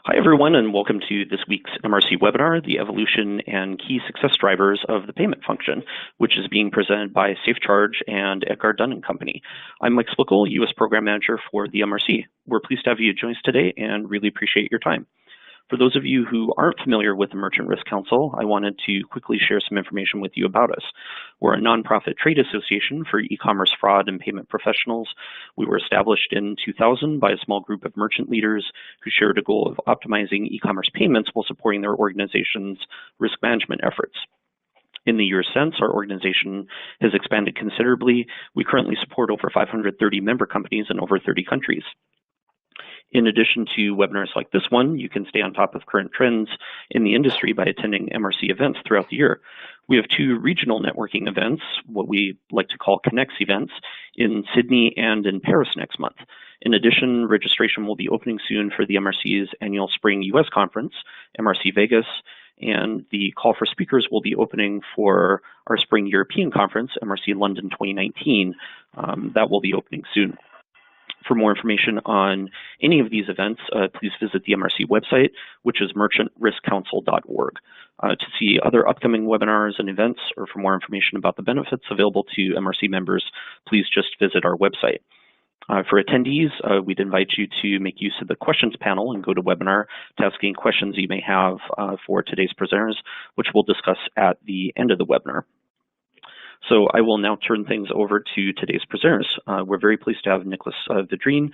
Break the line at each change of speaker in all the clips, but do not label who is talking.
Hi, everyone, and welcome to this week's MRC webinar, The Evolution and Key Success Drivers of the Payment Function, which is being presented by SafeCharge and Edgar Dunn & Company. I'm Mike Splickle, U.S. Program Manager for the MRC. We're pleased to have you join us today and really appreciate your time. For those of you who aren't familiar with the Merchant Risk Council, I wanted to quickly share some information with you about us. We're a nonprofit trade association for e-commerce fraud and payment professionals. We were established in 2000 by a small group of merchant leaders who shared a goal of optimizing e-commerce payments while supporting their organization's risk management efforts. In the years since, our organization has expanded considerably. We currently support over 530 member companies in over 30 countries. In addition to webinars like this one, you can stay on top of current trends in the industry by attending MRC events throughout the year. We have 2 regional networking events, what we like to call Connects events, in Sydney and in Paris next month. In addition, registration will be opening soon for the MRC's annual Spring US Conference, MRC Vegas, and the call for speakers will be opening for our Spring European Conference, MRC London 2019. That will be opening soon. For more information on any of these events, please visit the MRC website, which is merchantriskcouncil.org. To see other upcoming webinars and events, or for more information about the benefits available to MRC members, please just visit our website. For attendees, we'd invite you to make use of the questions panel and go to webinar to ask any questions you may have for today's presenters, which we'll discuss at the end of the webinar. So I will now turn things over to today's presenters. We're very pleased to have Nicholas Vidrine,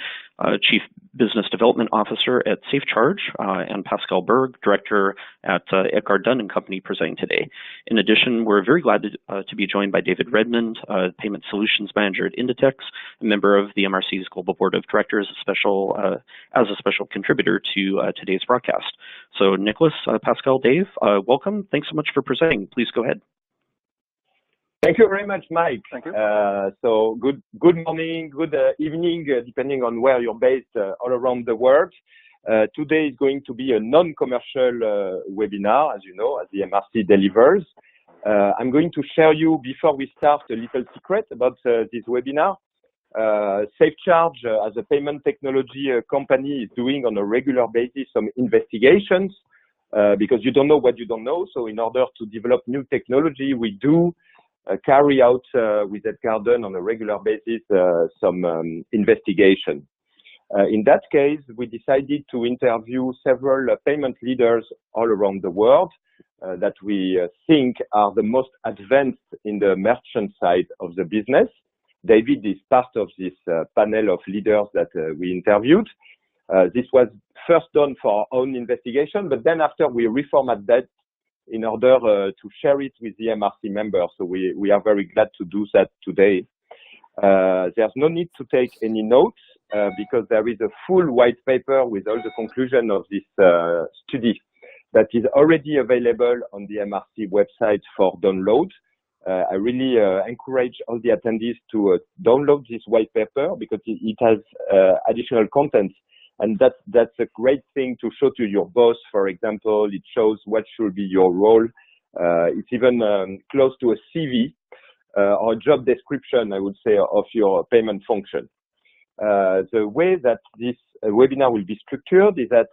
Chief Business Development Officer at SafeCharge, and Pascal Berg, Director at Edgar Dunn & Company, presenting today. In addition, we're very glad to be joined by David Redmond, Payment Solutions Manager at Inditex, a member of the MRC's Global Board of Directors, as a special contributor to today's broadcast. So Nicholas, Pascal, Dave, welcome. Thanks so much for presenting. Please go ahead.
Thank you very much, Mike.
Thank you.
So good morning, good evening, depending on where you're based all around the world. Today is going to be a non-commercial webinar, as you know, as the MRC delivers. I'm going to share you, before we start, a little secret about this webinar. SafeCharge, as a payment technology company, is doing on a regular basis some investigations because you don't know what you don't know. So in order to develop new technology, we do carry out with Edgar Dunn on a regular basis some investigation. In that case, we decided to interview several payment leaders all around the world that we think are the most advanced in the merchant side of the business. David is part of this panel of leaders that we interviewed. This was first done for our own investigation, but then after we reformat that in order to share it with the MRC members. So we are very glad to do that today. There's no need to take any notes because there is a full white paper with all the conclusion of this study that is already available on the MRC website for download. I really encourage all the attendees to download this white paper because it has additional content. And that's a great thing to show to your boss, for example. It shows what should be your role. It's even close to a CV or a job description, I would say, of your payment function. The way that this webinar will be structured is that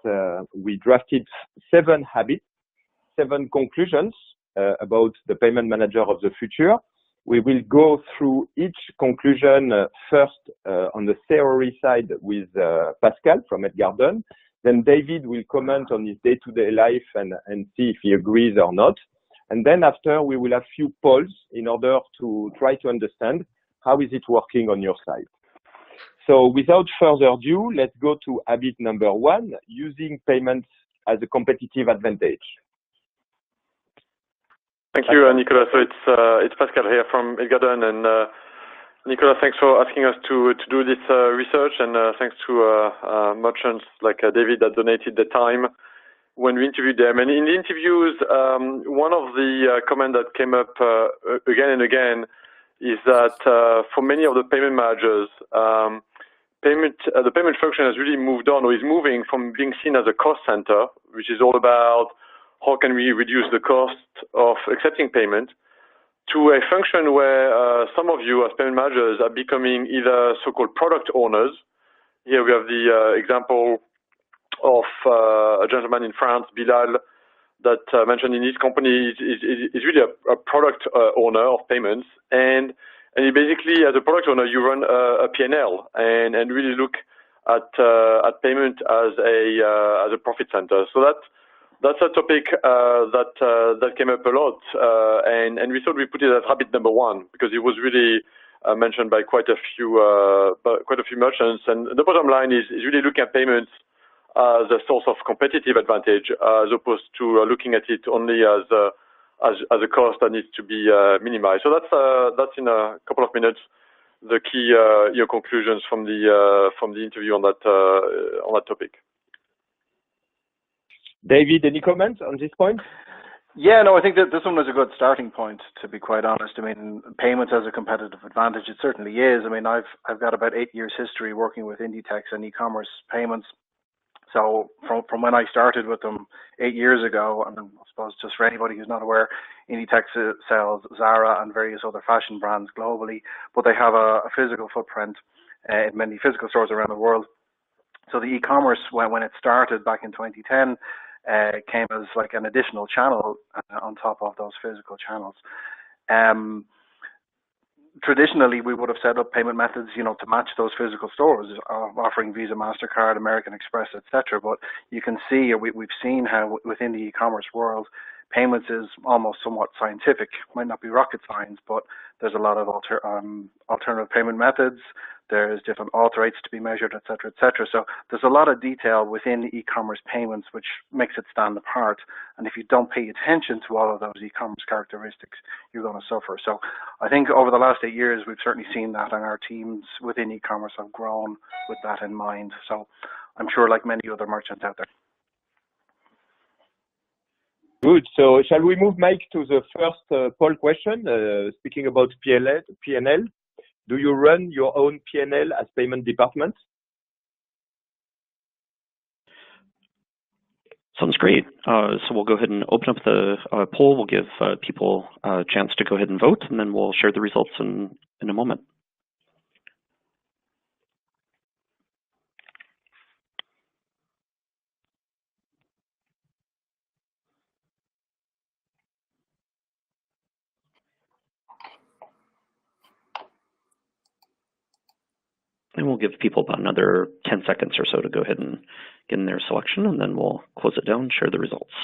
we drafted 7 habits, 7 conclusions about the payment manager of the future. We will go through each conclusion first on the theory side with Pascal from Edgar Dunn. Then David will comment on his day-to-day life and see if he agrees or not. And then after, we will have few polls in order to try to understand how is it working on your side. So without further ado, let's go to habit number 1, using payments as a competitive advantage.
Thank you, Nicolas. So it's Pascal here from Edgar Dunn, and Nicolas, thanks for asking us to do this research, and thanks to merchants like David that donated the time when we interviewed them. And in the interviews, one of the comments that came up again and again is that for many of the payment managers, the payment function has really moved on, or is moving from being seen as a cost center, which is all about how can we reduce the cost of accepting payment, to a function where some of you as payment managers are becoming either so-called product owners. Here we have the example a gentleman in France, Bilal, that mentioned in his company is really a product owner of payments, and he basically, as a product owner, you run a P&L and really look at payment as a profit center. So that's a topic that came up a lot, and we thought we put it as habit number one because it was really mentioned by quite a few merchants. And the bottom line is really looking at payments as a source of competitive advantage, as opposed to looking at it only as a cost that needs to be minimized. So that's in a couple of minutes the key conclusions from the interview on that topic.
David, any comments on this point?
Yeah, no, I think that this one was a good starting point, to be quite honest. I mean, payments as a competitive advantage, it certainly is. I mean, I've got about 8 years history working with Inditex and e-commerce payments. So from when I started with them 8 years ago, and I suppose just for anybody who's not aware, Inditex sells Zara and various other fashion brands globally, but they have a physical footprint in many physical stores around the world. So the e-commerce, when it started back in 2010, came as like an additional channel on top of those physical channels. Traditionally, we would have set up payment methods, to match those physical stores, offering Visa, MasterCard, American Express, etc. But you can see, we've seen how within the e-commerce world, payments is almost somewhat scientific. Might not be rocket science, but there's a lot of alternative payment methods. There's different auth rates to be measured, etc., etc. So there's a lot of detail within e-commerce payments, which makes it stand apart. And if you don't pay attention to all of those e-commerce characteristics, you're going to suffer. So I think over the last 8 years, we've certainly seen that, and our teams within e-commerce have grown with that in mind. So I'm sure, like many other merchants out there.
Good. So shall we move, Mike, to the first poll question, speaking about P&L? Do you run your own P&L as payment department?
Sounds great. So we'll go ahead and open up the poll. We'll give people a chance to go ahead and vote, and then we'll share the results in a moment. And we'll give people about another 10 seconds or so to go ahead and get in their selection, and then we'll close it down and share the results.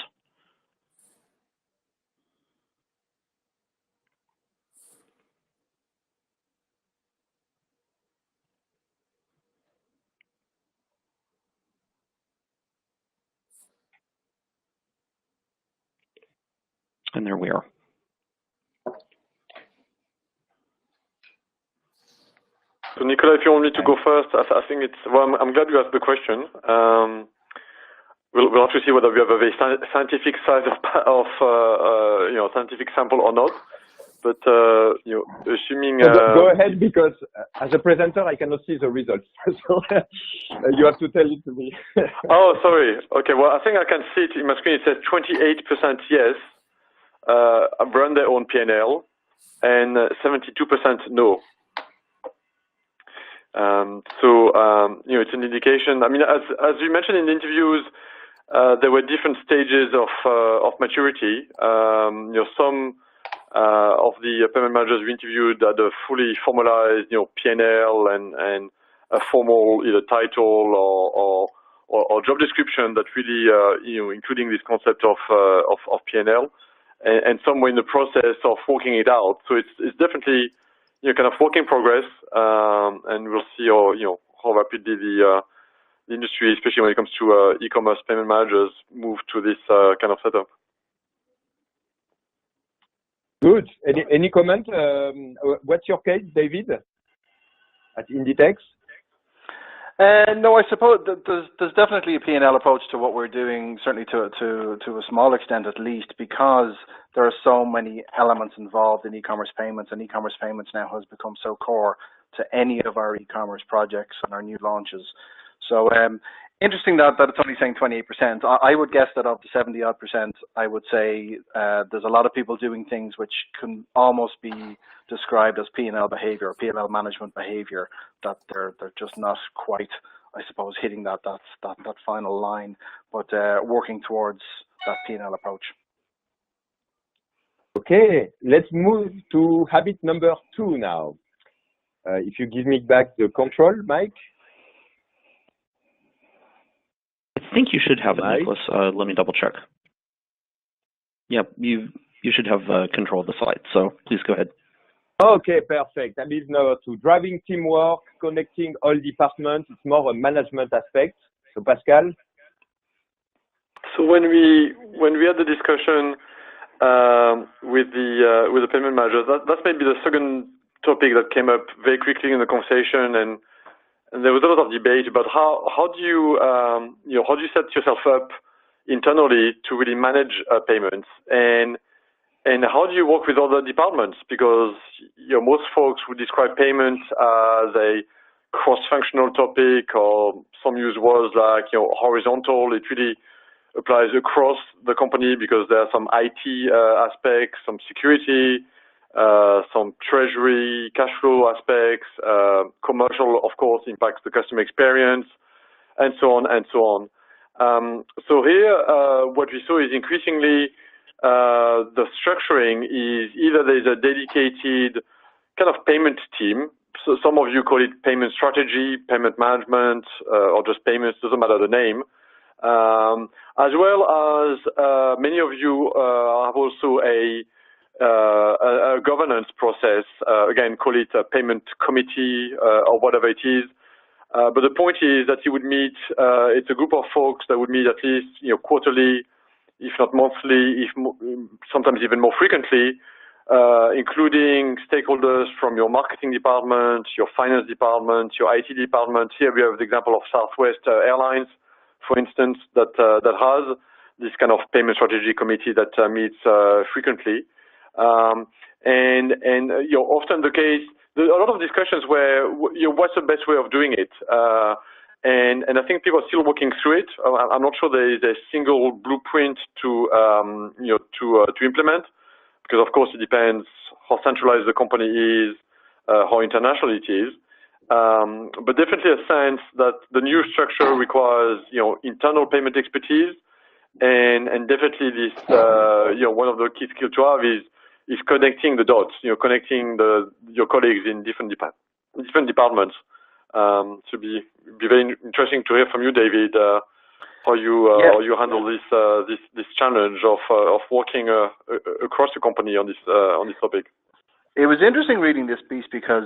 And there we are.
So Nicolas, if you want me to go first, I think it's, well, I'm glad you asked the question. We'll have to see whether we have a very scientific side of scientific sample or not. But, assuming...
Go ahead, because as a presenter, I cannot see the results. So you have to tell it to me.
Oh, sorry. Okay, well, I think I can see it in my screen. It says 28% yes, run their own P&L, and 72% no. It's an indication. I mean, as you mentioned in the interviews, there were different stages of maturity. Some of the payment managers we interviewed had a fully formalized, P&L and a formal either title or job description that really, including this concept of P&L, and some were in the process of working it out. So it's definitely kind of work in progress, and we'll see how rapidly the industry, especially when it comes to e-commerce payment managers, move to this kind of setup.
Good. Any comment? What's your case, David, at Inditex?
No, I suppose there's definitely a P&L approach to what we're doing, certainly to a small extent at least, because there are so many elements involved in e-commerce payments, and e-commerce payments now has become so core to any of our e-commerce projects and our new launches. So interesting that it's only saying 28%. I would guess that of the 70-odd%, I would say there's a lot of people doing things which can almost be described as P&L behavior or P&L management behavior, that they're just not quite I suppose, hitting that final line, but working towards that P&L approach.
Okay, let's move to habit number 2 now. If you give me back the control, Mike.
I think you should have it,
Mike?
Nicholas. Let me double check. Yeah, you should have control of the slide, so please go ahead.
Okay, perfect. That means now to driving teamwork, connecting all departments. It's more a management aspect. So Pascal?
So when we had the discussion with the payment managers, that's maybe the second topic that came up very quickly in the conversation, and there was a lot of debate about how do you how do you set yourself up internally to really manage payments, and how do you work with other departments, because most folks would describe payments as a cross-functional topic, or some use words like horizontal. It really applies across the company because there are some IT aspects, some security, some treasury, cash flow aspects, commercial, of course, impacts the customer experience, and so on and so on. So here, what we saw is increasingly the structuring is either there's a dedicated kind of payment team. So some of you call it payment strategy, payment management, or just payments, doesn't matter the name. As well as many of you have also a governance process, again, call it a payment committee or whatever it is. But the point is that you would meet, it's a group of folks that would meet at least quarterly, if not monthly, sometimes even more frequently, including stakeholders from your marketing department, your finance department, your IT department. Here we have the example of Southwest Airlines, for instance, that has this kind of payment strategy committee that meets frequently. And often the case, there's a lot of discussions where what's the best way of doing it, and I think people are still working through it. I'm not sure there is a single blueprint to implement, because of course it depends how centralized the company is, how international it is. But definitely a sense that the new structure requires internal payment expertise, and definitely this one of the key skills to have is connecting the dots, connecting your colleagues in different departments. To be very interesting to hear from you, David, how you handle this challenge of working across the company on this topic.
It was interesting reading this piece because,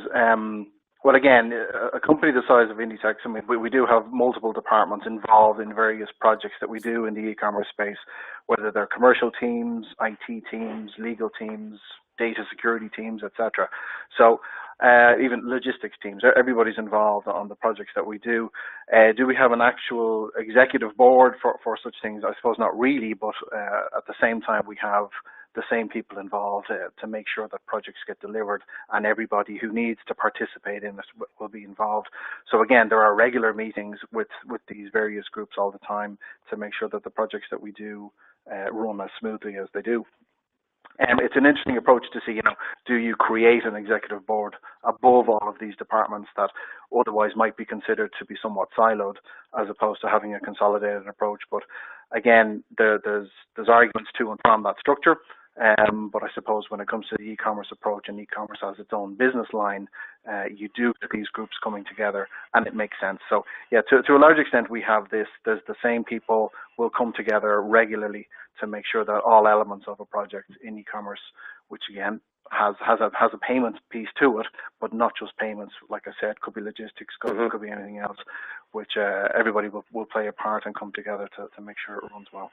well, again, a company the size of Inditex, I mean, we do have multiple departments involved in various projects that we do in the e-commerce space, whether they're commercial teams, IT teams, legal teams, data security teams, etc. So even logistics teams, everybody's involved on the projects that we do. Do we have an actual executive board for such things? I suppose not really, but at the same time we have the same people involved to make sure that projects get delivered, and everybody who needs to participate in it will be involved. So again, there are regular meetings with these various groups all the time to make sure that the projects that we do run as smoothly as they do. It's an interesting approach to see, do you create an executive board above all of these departments that otherwise might be considered to be somewhat siloed, as opposed to having a consolidated approach. But again, there's arguments to and from that structure. But I suppose when it comes to the e-commerce approach, and e-commerce has its own business line, you do get these groups coming together, and it makes sense. So yeah, to a large extent, we have this. There's the same people will come together regularly to make sure that all elements of a project in e-commerce, which again has a payment piece to it, but not just payments. Like I said, could be logistics, could be anything else, which everybody will play a part and come together to make sure it runs well.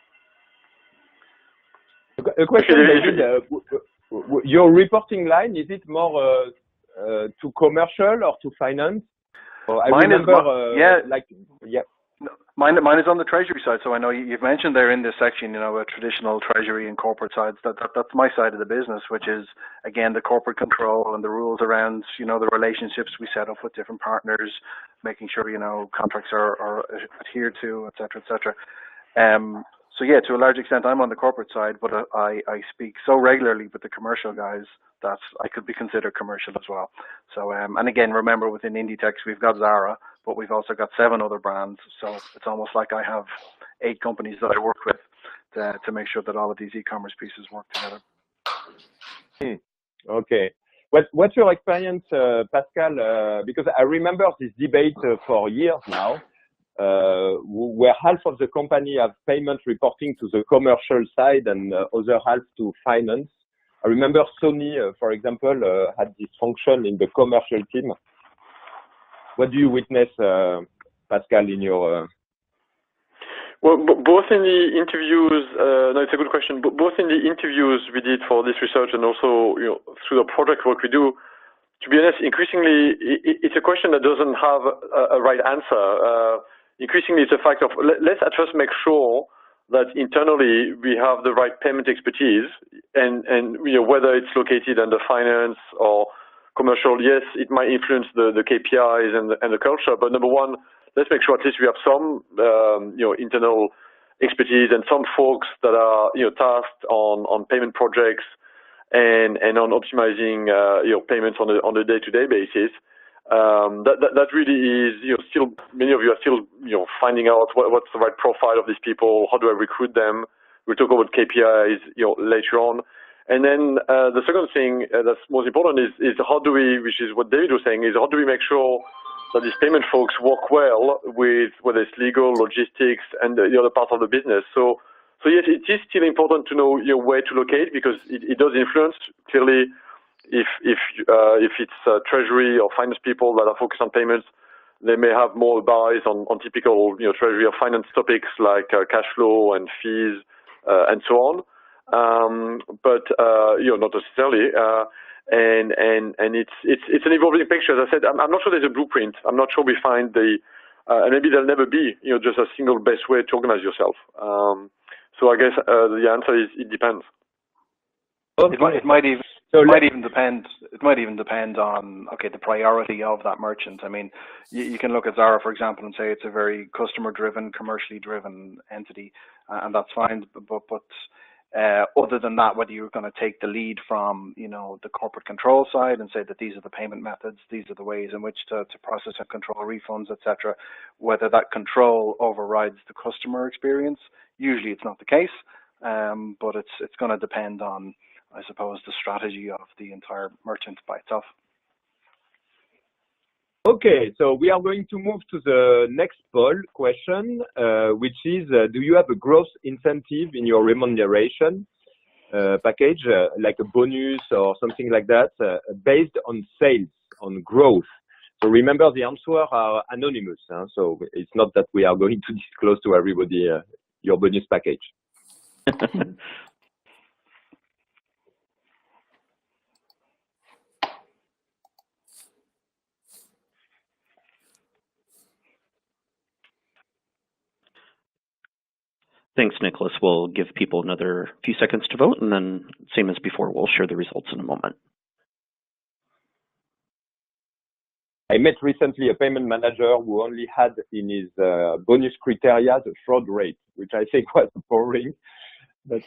A question, David, your reporting line, is it more to commercial or to finance?
Mine is on the treasury side. So I know you've mentioned there in this section, a traditional treasury and corporate sides. That's my side of the business, which is, again, the corporate control and the rules around, the relationships we set up with different partners, making sure, contracts are adhered to, et cetera, et cetera. So yeah, to a large extent, I'm on the corporate side, but I speak so regularly with the commercial guys that I could be considered commercial as well. So and again, remember within Inditex we've got Zara, but we've also got 7 other brands. So it's almost like I have 8 companies that I work with to make sure that all of these e-commerce pieces work together.
Okay. What's your experience, Pascal? Because I remember this debate for years now, where half of the company have payment reporting to the commercial side and other half to finance. I remember Sony, for example, had this function in the commercial team. What do you witness, Pascal, in your...
Well, both in the interviews, no, it's a good question. But both in the interviews we did for this research and also, through the project work we do, to be honest, increasingly, it's a question that doesn't have a right answer. Increasingly, it's a fact of let's at first make sure that internally we have the right payment expertise, and whether it's located under finance or commercial. Yes, it might influence the KPIs and the culture, but number one, let's make sure at least we have some internal expertise and some folks that are tasked on payment projects and on optimizing payments on a day-to-day basis. That really is still many of you are still finding out what's the right profile of these people. How do I recruit them? We'll talk about KPIs later on. And then the second thing that's most important is how do we, which is what David was saying, is how do we make sure that these payment folks work well with whether it's legal, logistics, and the other parts of the business. So yes, it is still important to know where to locate because it does influence clearly. If it's treasury or finance people that are focused on payments, they may have more advice on typical treasury or finance topics like cash flow and fees and so on. But not necessarily. And it's an evolving picture. As I said, I'm not sure there's a blueprint. I'm not sure we find and maybe there'll never be just a single best way to organize yourself. So I guess the answer is it depends.
Okay. It might even depend on the priority of that merchant. I mean, you can look at Zara, for example, and say it's a very customer-driven, commercially driven entity, and that's fine. But other than that, whether you're going to take the lead from the corporate control side and say that these are the payment methods, these are the ways in which to process and control refunds, etc., whether that control overrides the customer experience, usually it's not the case. But it's going to depend on, I suppose, the strategy of the entire merchant by itself.
Okay, so we are going to move to the next poll question, which is, do you have a growth incentive in your remuneration package, like a bonus or something like that, based on sales, on growth? So remember, the answers are anonymous, so it's not that we are going to disclose to everybody your bonus package.
Thanks, Nicholas. We'll give people another few seconds to vote, and then, same as before, we'll share the results in a moment.
I met recently a payment manager who only had in his bonus criteria the fraud rate, which I think was boring. But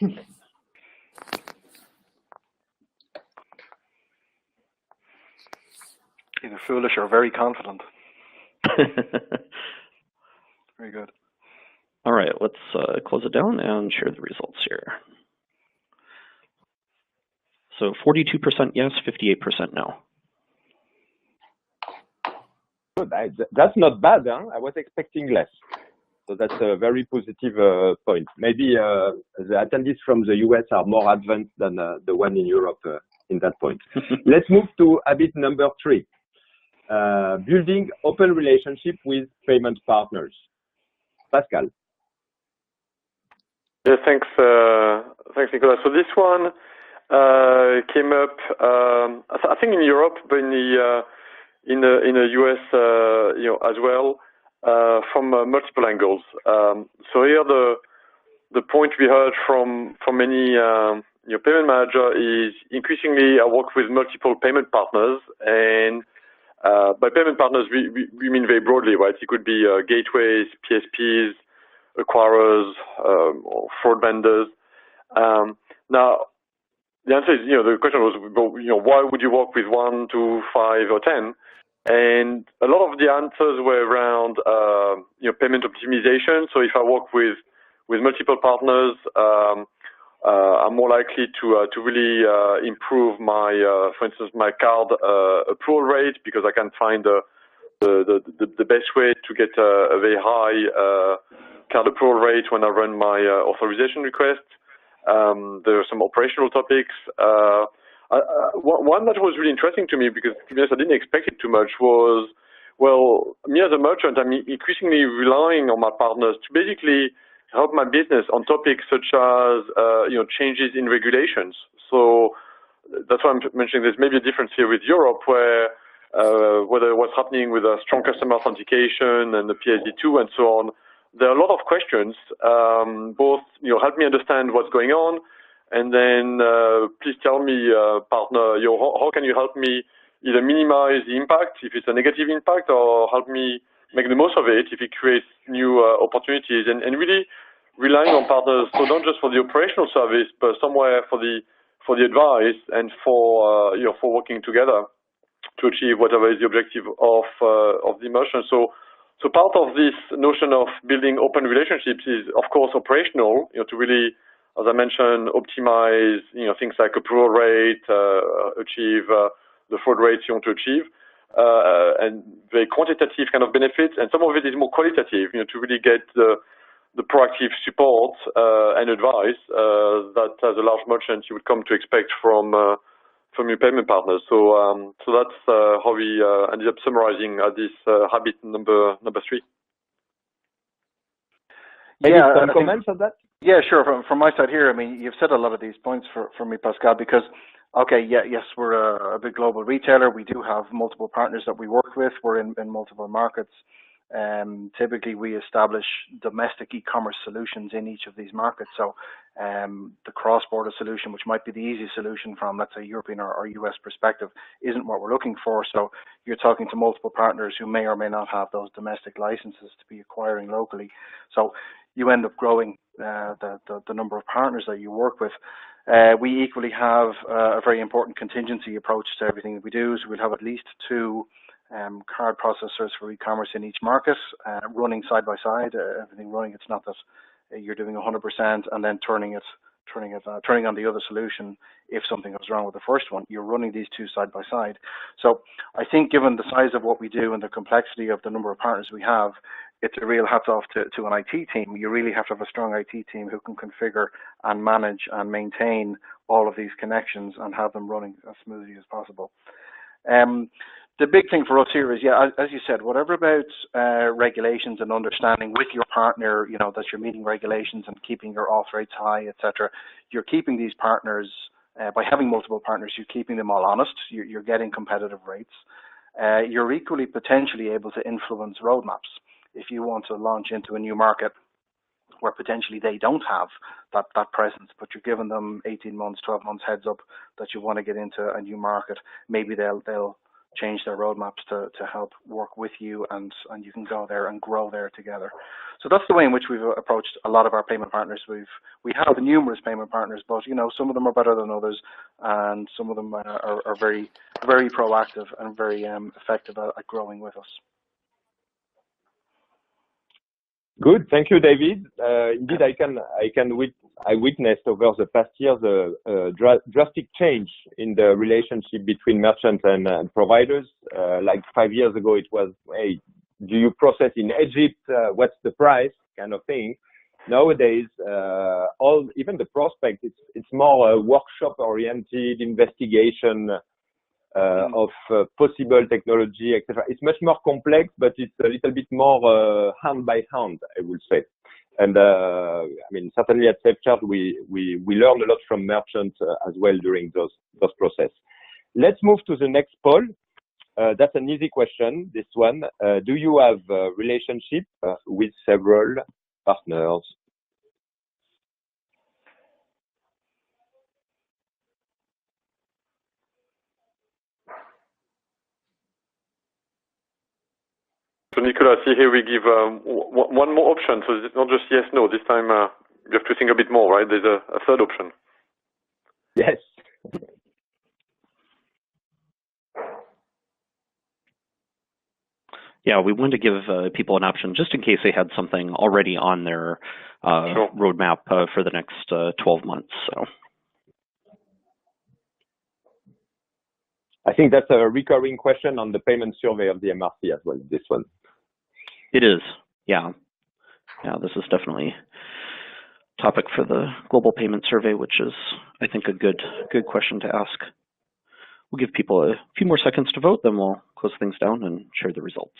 either foolish or very confident. Very good.
All right, let's close it down and share the results here. So 42% yes, 58% no.
Good. That's not bad. I was expecting less. So that's a very positive point. Maybe the attendees from the US are more advanced than the one in Europe in that point. Let's move to habit number 3. Building open relationship with payment partners. Pascal.
Yeah, thanks, Nicolas. So this one came up, I think in Europe, but in the US, as well, from multiple angles. So here, the point we heard from many payment manager is increasingly I work with multiple payment partners, and by payment partners we mean very broadly, right? It could be gateways, PSPs, acquirers, or fraud vendors. Now, the answer is, the question was, why would you work with 1, 2, 5, or 10? And a lot of the answers were around, payment optimization. So if I work with multiple partners, I'm more likely to really improve my, for instance, my card approval rate, because I can find the best way to get a very high card approval rate when I run my authorization request. There are some operational topics. One that was really interesting to me, because to be honest, I didn't expect it too much, was, well, me as a merchant, I'm increasingly relying on my partners to basically help my business on topics such as changes in regulations. So that's why I'm mentioning there's maybe a difference here with Europe, where whether what's happening with a strong customer authentication and the PSD2 and so on, there are a lot of questions. Both help me understand what's going on, and then please tell me, partner, how can you help me either minimize the impact if it's a negative impact, or help me make the most of it if it creates new opportunities, and really relying on partners, so not just for the operational service, but somewhere for the advice and for working together to achieve whatever is the objective of the merchant. So part of this notion of building open relationships is, of course, operational, to really, as I mentioned, optimize, things like approval rate, achieve the fraud rates you want to achieve, and very quantitative kind of benefits. And some of it is more qualitative, to really get the proactive support and advice that as a large merchant you would come to expect from your payment partners. So that's how we ended up summarizing this habit number 3.
Yeah, some comments on that?
Yeah, sure. From my side here, I mean, you've said a lot of these points for me, Pascal, because, okay, yes, we're a big global retailer. We do have multiple partners that we work with. We're in multiple markets. Typically, we establish domestic e-commerce solutions in each of these markets. So the cross-border solution, which might be the easiest solution from, let's say, European or US perspective, isn't what we're looking for. So you're talking to multiple partners who may or may not have those domestic licenses to be acquiring locally. So you end up growing the number of partners that you work with. We equally have a very important contingency approach to everything that we do. So we'll have at least 2 card processors for e-commerce in each market, running side by side, everything running. It's not that you're doing 100% and then turning on the other solution if something goes wrong with the first one. You're running these 2 side by side. So I think, given the size of what we do and the complexity of the number of partners we have, it's a real hats off to an IT team. You really have to have a strong IT team who can configure and manage and maintain all of these connections and have them running as smoothly as possible. The big thing for us here is, as you said, whatever about regulations and understanding with your partner, that you're meeting regulations and keeping your auth rates high, etc. You're keeping these partners, by having multiple partners, you're keeping them all honest. You're getting competitive rates. You're equally potentially able to influence roadmaps. If you want to launch into a new market where potentially they don't have that presence, but you're giving them 18 months, 12 months heads up that you want to get into a new market, maybe they'll change their roadmaps to help work with you, and you can go there and grow there together. So that's the way in which we've approached a lot of our payment partners. We have numerous payment partners, but some of them are better than others, and some of them are very, very proactive and very effective at growing with us.
Good, thank you, David. Indeed, I witnessed over the past years a drastic change in the relationship between merchants and providers. Like 5 years ago, it was, hey, do you process in Egypt? What's the price? Kind of thing. Nowadays, even the prospect, it's more workshop-oriented investigation of possible technology, etc. It's much more complex, but it's a little bit more hand by hand, I would say. And certainly at SafeCharge, we learn a lot from merchants as well during those process. Let's move to the next poll. That's an easy question, this one. Do you have a relationship with several partners?
So Nicolas, see here we give one more option. So it's not just yes, no. This time you have to think a bit more, right? There's a third option.
Yes.
Yeah, we wanted to give people an option just in case they had something already on their
Sure.
roadmap for the next 12 months. So
I think that's a recurring question on the payment survey of the MRC as well, this one.
it is, yeah. Yeah, this is definitely a topic for the global payment survey, which is, I think, a good question to ask. We'll give people a few more seconds to vote, then we'll close things down and share the results.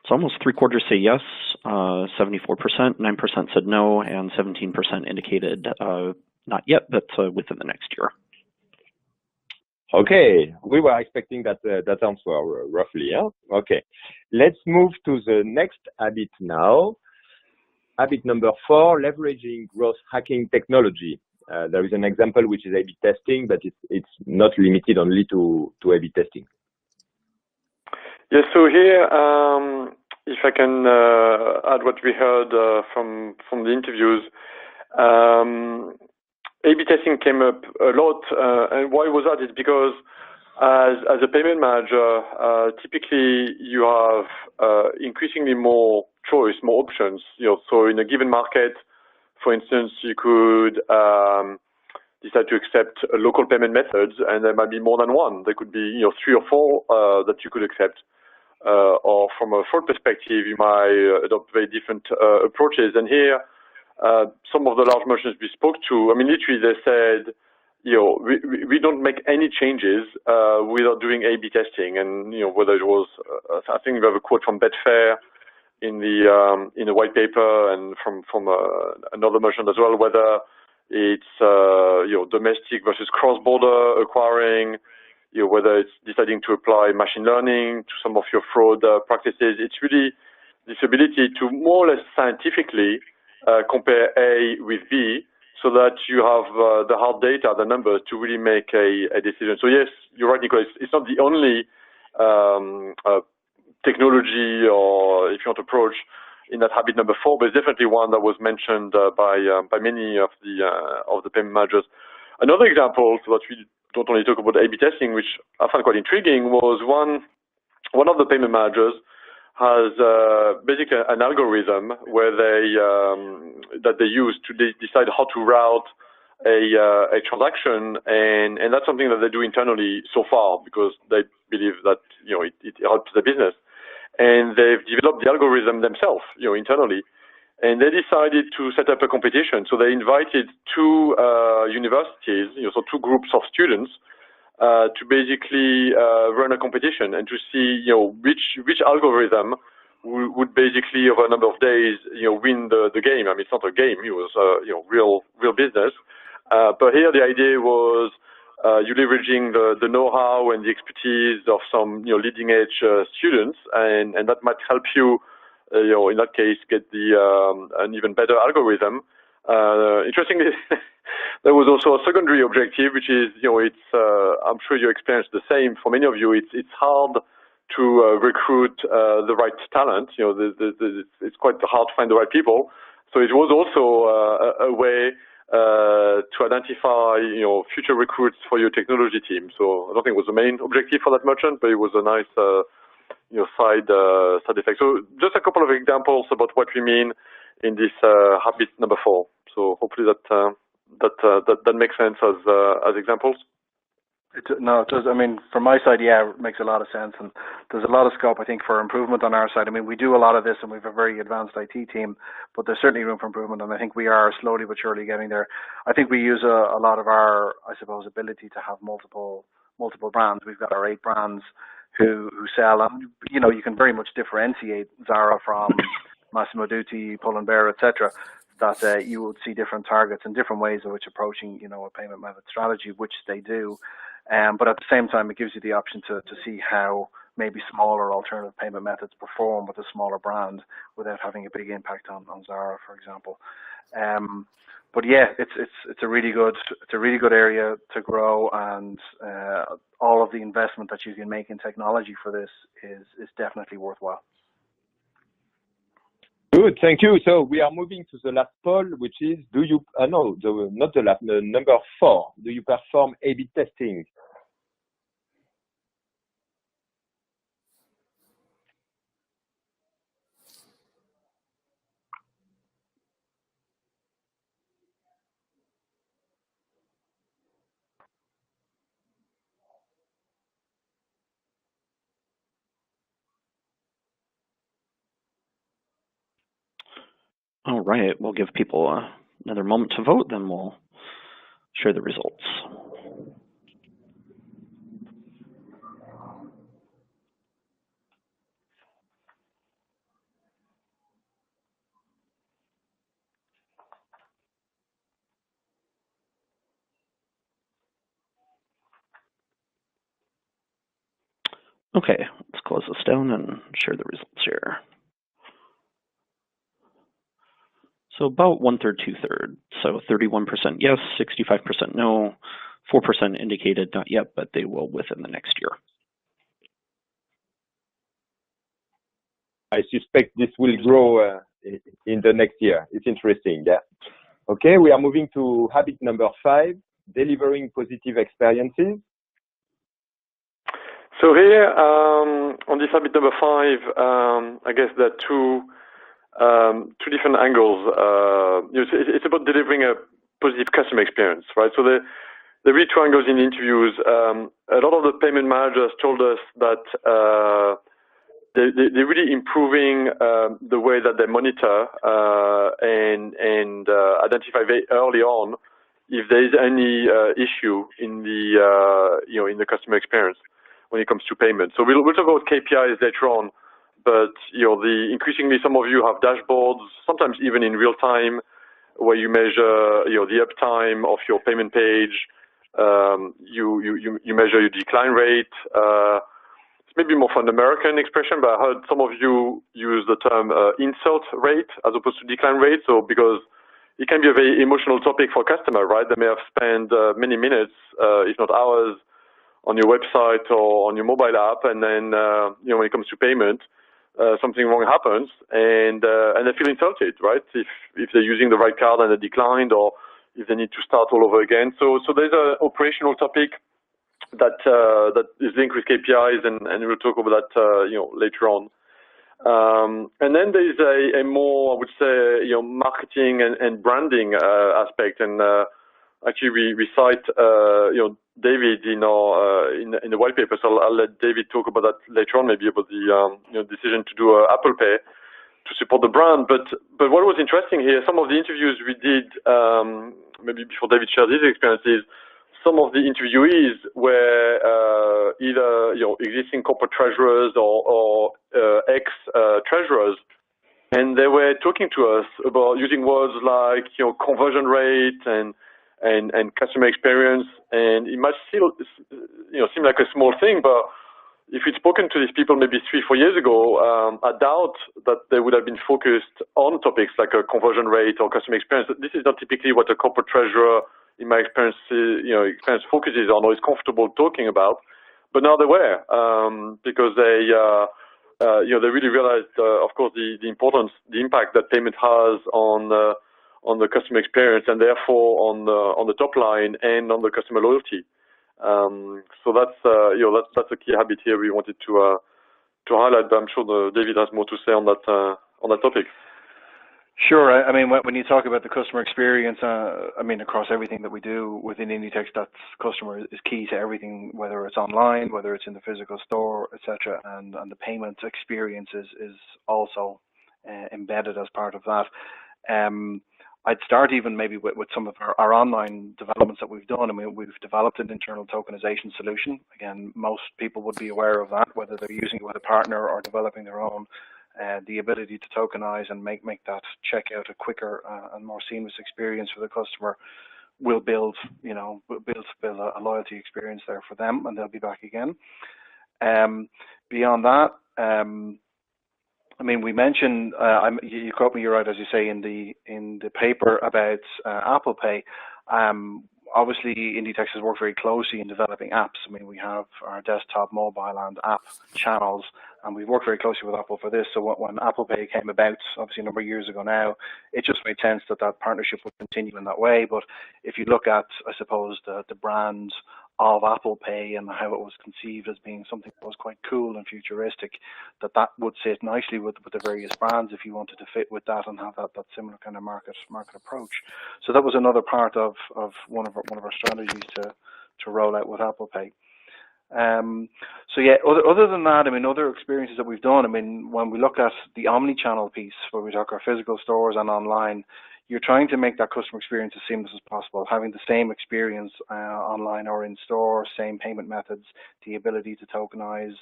So almost 3/4 say yes, 74%, 9% said no, and 17% indicated not yet, but within the next year.
Okay, we were expecting that answer roughly, yeah? Okay, let's move to the next habit now. Habit number 4, leveraging growth hacking technology. There is an example which is A/B testing, but it's not limited only to A/B testing.
Yes, so here, if I can add what we heard from the interviews, A/B testing came up a lot, and why was that? Is because as a payment manager, typically you have increasingly more choice, more options. So in a given market, for instance, you could decide to accept local payment methods, and there might be more than one. There could be 3 or 4 that you could accept. Or from a fraud perspective, you might adopt very different approaches. And here, some of the large merchants we spoke to, I mean, literally they said, we don't make any changes without doing A/B testing. And whether it was, I think we have a quote from Betfair in the white paper, and from another merchant as well, whether it's domestic versus cross-border acquiring, whether it's deciding to apply machine learning to some of your fraud practices. It's really this ability to more or less scientifically compare A with B, so that you have the hard data, the numbers, to really make a decision. So yes, you're right, Nicolas. It's not the only technology, or if you want, approach in that habit number 4, but it's definitely one that was mentioned by many of the payment managers. Another example, so that we don't only talk about A/B testing, which I found quite intriguing, was one of the payment managers has basically an algorithm where they use to decide how to route a transaction, and that's something that they do internally so far, because they believe that it helps the business, and they've developed the algorithm themselves internally, and they decided to set up a competition. So they invited 2 universities, so 2 groups of students, to basically run a competition and to see which algorithm would basically over a number of days win the game. I mean, it's not a game; it was real business. But here the idea was you leveraging the know-how and the expertise of some leading edge students, and that might help you in that case get an even better algorithm. Interestingly, there was also a secondary objective, which is, I'm sure you experienced the same. For many of you, it's hard to recruit the right talent. It's quite hard to find the right people. So it was also a way to identify, future recruits for your technology team. So I don't think it was the main objective for that merchant, but it was a nice, side effect. So just a couple of examples about what we mean in this habit number 4. So hopefully that makes sense as examples.
No, it does. I mean, from my side, yeah, it makes a lot of sense, and there's a lot of scope, I think, for improvement on our side. I mean, we do a lot of this, and we have a very advanced IT team, but there's certainly room for improvement, and I think we are slowly but surely getting there. I think we use a lot of our, I suppose, ability to have multiple brands. We've got our 8 brands who sell, and you can very much differentiate Zara from Massimo Dutti, Pull & Bear, etc. That you would see different targets and different ways of which approaching, a payment method strategy, which they do. But at the same time, it gives you the option to see how maybe smaller alternative payment methods perform with a smaller brand without having a big impact on Zara, for example. But yeah, it's a really good area to grow, and all of the investment that you can make in technology for this is definitely worthwhile.
Good, thank you. So we are moving to the last poll, which is, do you, not the last, number 4, do you perform A/B testing?
All right, we'll give people another moment to vote, then we'll share the results. Okay, let's close this down and share the results here. So about 1/3, 2/3. So 31% yes, 65% no, 4% indicated not yet, but they will within the next year.
I suspect this will grow in the next year. It's interesting, yeah. Okay, we are moving to habit number 5, delivering positive experiences.
So here, on this habit number 5, I guess there are two different angles. It's about delivering a positive customer experience, right? So the really two angles in the interviews. A lot of the payment managers told us that they're really improving the way that they monitor and identify very early on if there is any issue in the customer experience when it comes to payment. So we'll talk about KPIs later on, but increasingly some of you have dashboards, sometimes even in real time, where you measure the uptime of your payment page. You measure your decline rate. It's maybe more for an American expression, but I heard some of you use the term insult rate as opposed to decline rate. So because it can be a very emotional topic for a customer, right? They may have spent many minutes, if not hours, on your website or on your mobile app, and then when it comes to payment, something wrong happens, and they feel insulted, right? If they're using the right card and they declined, or if they need to start all over again. So there's an operational topic that is linked with KPIs, and we'll talk about that later on. And then there is a more, I would say, marketing and branding aspect, and actually we cite David in the white paper. So I'll let David talk about that later on, maybe about the decision to do Apple Pay to support the brand. But what was interesting here, some of the interviews we did, maybe before David shared his experiences, some of the interviewees were either existing corporate treasurers or ex-treasurers, and they were talking to us about using words like conversion rate and customer experience, and it might still seem like a small thing, but if we'd spoken to these people maybe 3-4 years ago, I doubt that they would have been focused on topics like a conversion rate or customer experience. This is not typically what a corporate treasurer, in my experience, focuses on or is comfortable talking about. But now they were, because they really realized, of course, the importance, the impact that payment has on the customer experience, and therefore on the top line and on the customer loyalty. So that's a key habit here we wanted to highlight. But I'm sure David has more to say on that topic.
Sure. I mean, when you talk about the customer experience, I mean, across everything that we do within Inditex, that's customer is key to everything, whether it's online, whether it's in the physical store, etc. And the payment experience is also embedded as part of that. I'd start even maybe with some of our online developments that we've done. I mean, we've developed an internal tokenization solution. Again, most people would be aware of that, whether they're using it with a partner or developing their own. The ability to tokenize and make that checkout a quicker and more seamless experience for the customer will build a loyalty experience there for them, and they'll be back again. Beyond that, I mean, we mentioned, you quote me, you're right, as you say in the paper about Apple Pay. Obviously, Inditex has worked very closely in developing apps. I mean, we have our desktop, mobile, and app channels, and we've worked very closely with Apple for this. So when Apple Pay came about, obviously a number of years ago now, it just made sense that that partnership would continue in that way. But if you look at, I suppose, the brand of Apple Pay and how it was conceived as being something that was quite cool and futuristic, that would sit nicely with the various brands if you wanted to fit with that and have that similar kind of market approach. So that was another part of one of our strategies to roll out with Apple Pay. So yeah, other than that, I mean, other experiences that we've done, I mean, when we look at the omni-channel piece, where we talk our physical stores and online, you're trying to make that customer experience as seamless as possible, having the same experience online or in store, same payment methods, the ability to tokenize,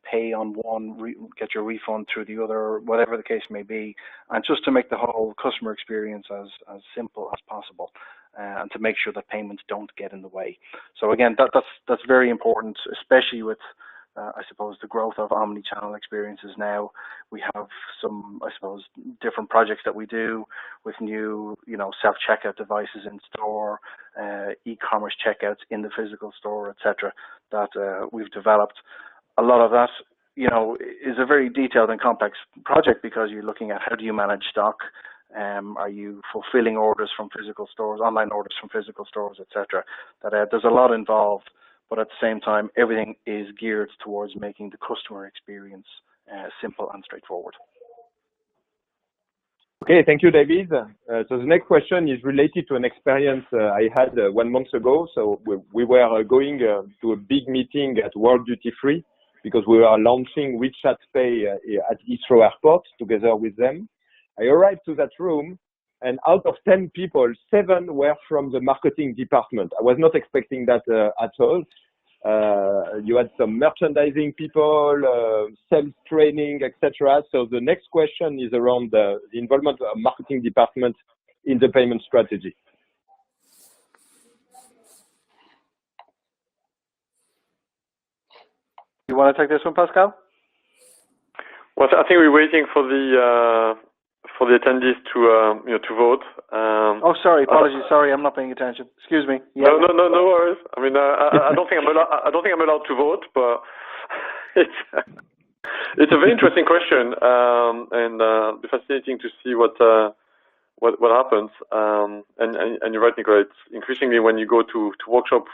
pay on one, get your refund through the other, whatever the case may be, and just to make the whole customer experience as simple as possible, and to make sure that payments don't get in the way. So again, that's very important, especially with I suppose the growth of omni-channel experiences now. We have some, I suppose, different projects that we do with new, self-checkout devices in store, e-commerce checkouts in the physical store, etc. that we've developed. A lot of that, is a very detailed and complex project because you're looking at how do you manage stock, are you fulfilling orders from physical stores, online orders from physical stores, etc. That there's a lot involved. But at the same time, everything is geared towards making the customer experience simple and straightforward.
Okay, thank you, David. So the next question is related to an experience I had 1 month ago. So we were going to a big meeting at World Duty Free because we were launching WeChat Pay at Heathrow Airport together with them. I arrived to that room, and out of 10 people, 7 were from the marketing department. I was not expecting that at all. You had some merchandising people, sales training, etc. So the next question is around the involvement of marketing department in the payment strategy.
You want to take this one, Pascal?
Well, I think we're waiting for the attendees to vote.
Oh, sorry, apologies. Sorry, I'm not paying attention. Excuse me.
Yeah. No worries. I mean, I don't think I'm allowed to vote, but it's a very interesting question, and it'll be fascinating to see what happens. And you're right, Nicola. It's increasingly when you go to workshops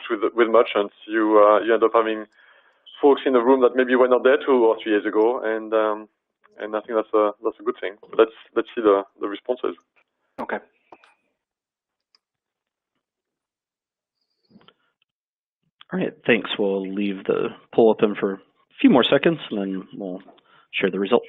with merchants, you end up having folks in the room that maybe were not there 2 or 3 years ago, and I think that's a good thing. Let's see the responses.
Okay.
All right, thanks. We'll leave the poll open for a few more seconds, and then we'll share the results.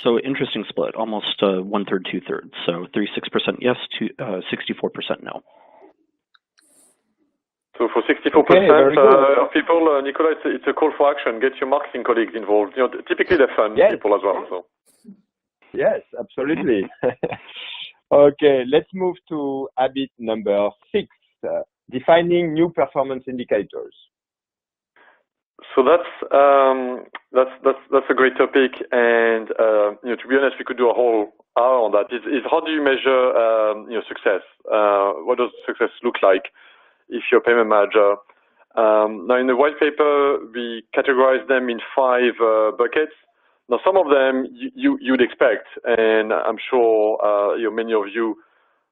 So interesting split, almost 1/3, 2/3. So 36% yes, 64% no.
So for 64% of people, Nicola, it's a call for action. Get your marketing colleagues involved. Typically they're fun people as well. So.
Yes, absolutely. Okay, let's move to habit number 6, defining new performance indicators.
So that's a great topic, and to be honest, we could do a whole hour on that. Is how do you measure success? What does success look like if you're a payment manager? Now, in the white paper, we categorize them in 5 buckets. Now, some of them you'd expect, and I'm sure many of you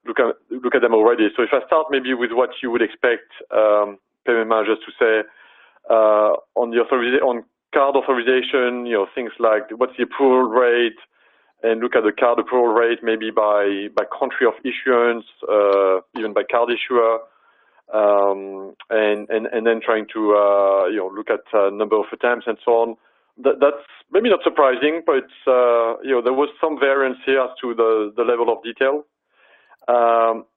look at them already. So if I start maybe with what you would expect payment managers to say. On card authorization, things like what's the approval rate, and look at the card approval rate maybe by country of issuance, even by card issuer, and then trying to look at number of attempts and so on. That's maybe not surprising, but it's, there was some variance here as to the level of detail.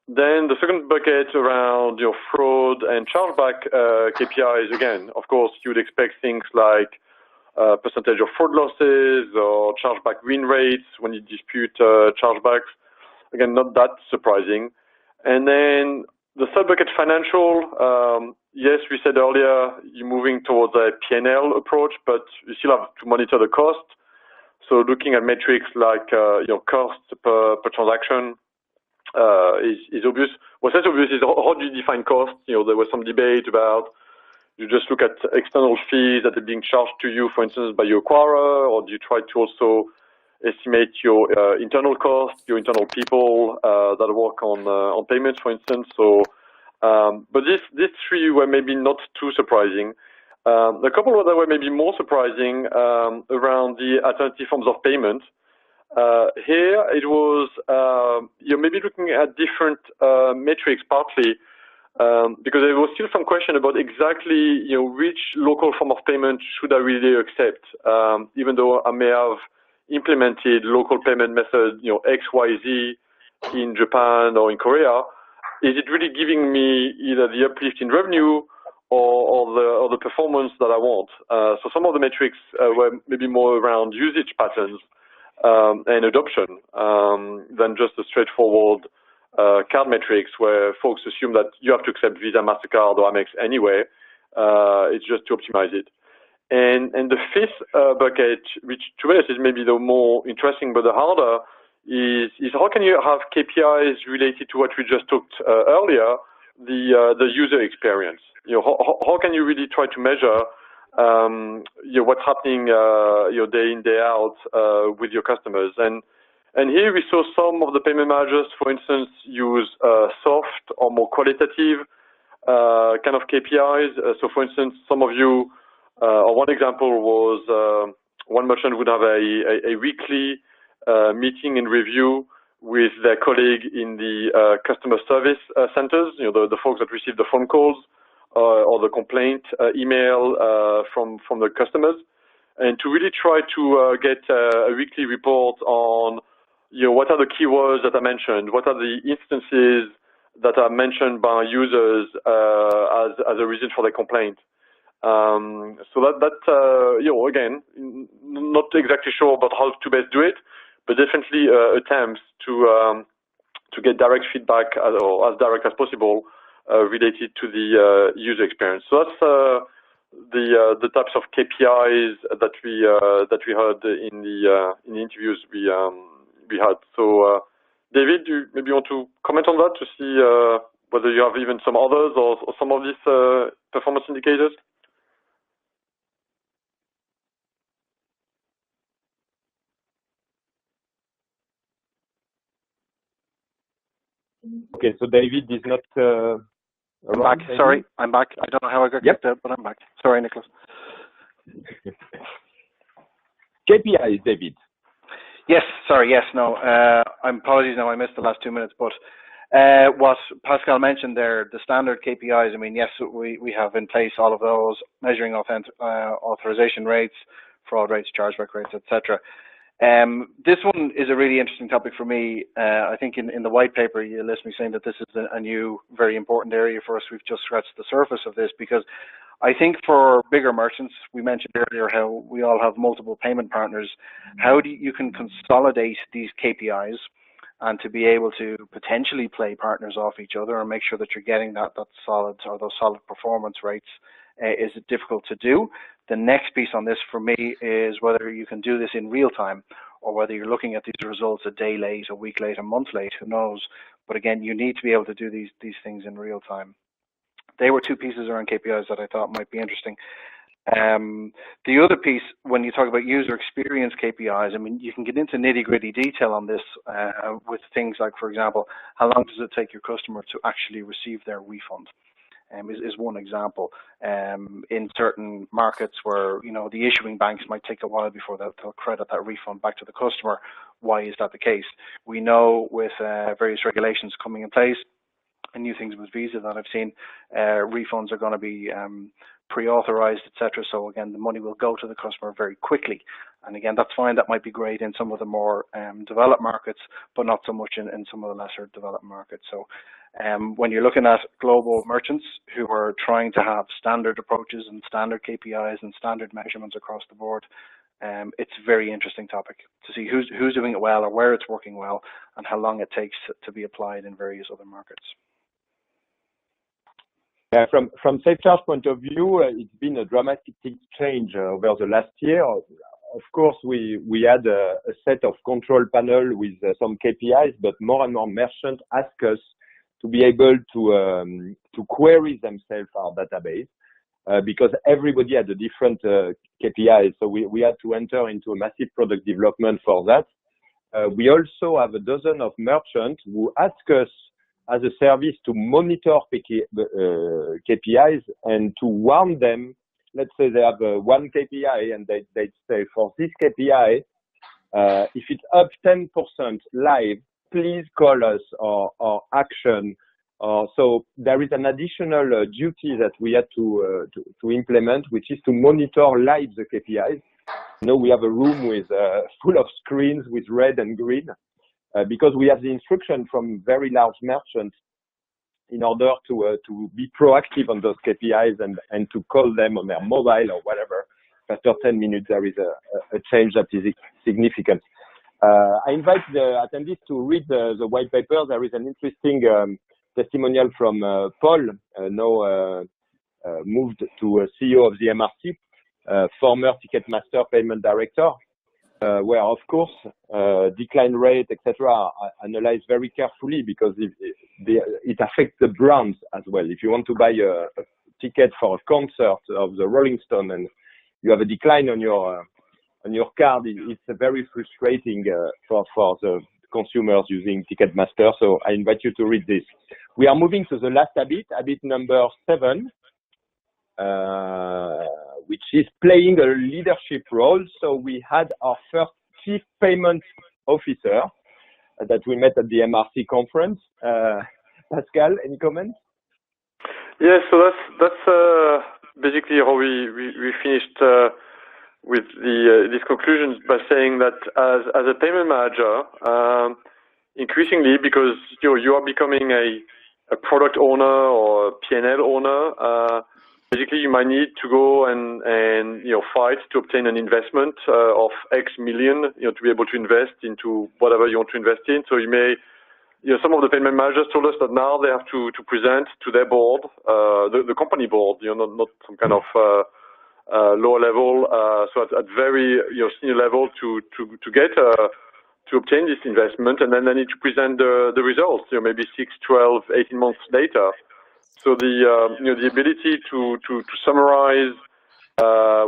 Then the second bucket around fraud and chargeback KPIs, again, of course, you'd expect things like percentage of fraud losses or chargeback win rates when you dispute chargebacks. Again, not that surprising. And then the third bucket, financial. Yes, we said earlier you're moving towards a P&L approach, but you still have to monitor the cost. So looking at metrics like cost per transaction is obvious. What's less obvious is how do you define cost? There was some debate about you just look at external fees that are being charged to you, for instance, by your acquirer, or do you try to also estimate your internal costs, your internal people that work on payments, for instance? So, but these three were maybe not too surprising. A couple that were maybe more surprising around the alternative forms of payment. Here it was you're maybe looking at different metrics partly because there was still some question about exactly which local form of payment should I really accept, even though I may have implemented local payment method X, Y, Z in Japan or in Korea. Is it really giving me either the uplift in revenue or the performance that I want? So some of the metrics were maybe more around usage patterns and adoption than just a straightforward card metrics where folks assume that you have to accept Visa, MasterCard, or Amex anyway. It's just to optimize it. And the fifth bucket, which to us is maybe the more interesting but the harder, is how can you have KPIs related to what we just talked earlier, the user experience? How can you really try to measure what's happening day in, day out with your customers? And here we saw some of the payment managers, for instance, use soft or more qualitative kind of KPIs. So for instance, some of you, one example was one merchant would have a weekly meeting and review with their colleague in the customer service centers, the folks that receive the phone calls or the complaint email from the customers, and to really try to get a weekly report on what are the keywords that I mentioned, what are the instances that are mentioned by users as a reason for their complaint. So that again, not exactly sure about how to best do it, but definitely attempts to get direct feedback or as direct as possible related to the user experience. So that's the types of KPIs that we heard in the interviews we had. So David, do you maybe want to comment on that to see whether you have even some others or some of these performance indicators?
Okay, so David is not
I'm back. David? Sorry, I'm back. I don't know how I got kicked out, but I'm back. Sorry, Nicholas.
KPIs, David.
Yes, sorry, yes, no. Apologies now, I missed the last 2 minutes, but what Pascal mentioned there, the standard KPIs, I mean, yes, we have in place all of those, measuring authorization rates, fraud rates, chargeback rates, etc. This one is a really interesting topic for me. I think in the white paper, you list me saying that this is a new, very important area for us. We've just scratched the surface of this because I think for bigger merchants, we mentioned earlier how we all have multiple payment partners. How do you can consolidate these KPIs and to be able to potentially play partners off each other and make sure that you're getting that solid or those solid performance rates is difficult to do. The next piece on this for me is whether you can do this in real time or whether you're looking at these results a day late, a week late, a month late, who knows. But again, you need to be able to do these things in real time. They were two pieces around KPIs that I thought might be interesting. The other piece, when you talk about user experience KPIs, I mean, you can get into nitty-gritty detail on this with things like, for example, how long does it take your customer to actually receive their refund? Is one example. In certain markets where, the issuing banks might take a while before they'll credit that refund back to the customer. Why is that the case? We know with various regulations coming in place, and new things with Visa that I've seen, refunds are going to be pre-authorized, etc. So again, the money will go to the customer very quickly. And again, that's fine. That might be great in some of the more developed markets, but not so much in some of the lesser developed markets. So When you're looking at global merchants who are trying to have standard approaches and standard KPIs and standard measurements across the board, it's a very interesting topic to see who's doing it well or where it's working well and how long it takes to be applied in various other markets.
From SafeCharge point of view, it's been a dramatic change over the last year. Of course, we had a set of control panel with some KPIs, but more and more merchants ask us to be able to query themselves our database because everybody had a different KPI. So we had to enter into a massive product development for that. We also have a dozen of merchants who ask us as a service to monitor KPIs and to warn them. Let's say they have one KPI and they say for this KPI, if it's up 10% live, please call us or action. So there is an additional duty that we had to implement, which is to monitor live the KPIs. You know, we have a room with full of screens with red and green because we have the instruction from very large merchants in order to be proactive on those KPIs and to call them on their mobile or whatever. After 10 minutes, there is a change that is significant. I invite the attendees to read the white paper. There is an interesting testimonial from Paul, now moved to CEO of the MRC, former Ticketmaster payment director, where of course decline rate, etc., are analyzed very carefully because it affects the brands as well. If you want to buy a ticket for a concert of the Rolling Stone and you have a decline on your card, it's very frustrating for the consumers using Ticketmaster. So I invite you to read this. We are moving to the last habit number 7, which is playing a leadership role. So we had our first chief payment officer that we met at the MRC conference. Pascal, any comments?
Yes, so that's basically how we finished with these conclusions by saying that as a payment manager, increasingly, because you are becoming a product owner or a P&L owner, basically you might need to go and fight to obtain an investment of X million, to be able to invest into whatever you want to invest in. So you may, some of the payment managers told us that now they have to present to their board, the company board, not some kind of lower level, so at very senior level to get to obtain this investment, and then they need to present the results, maybe 6, 12, 18 months later. So the ability to summarize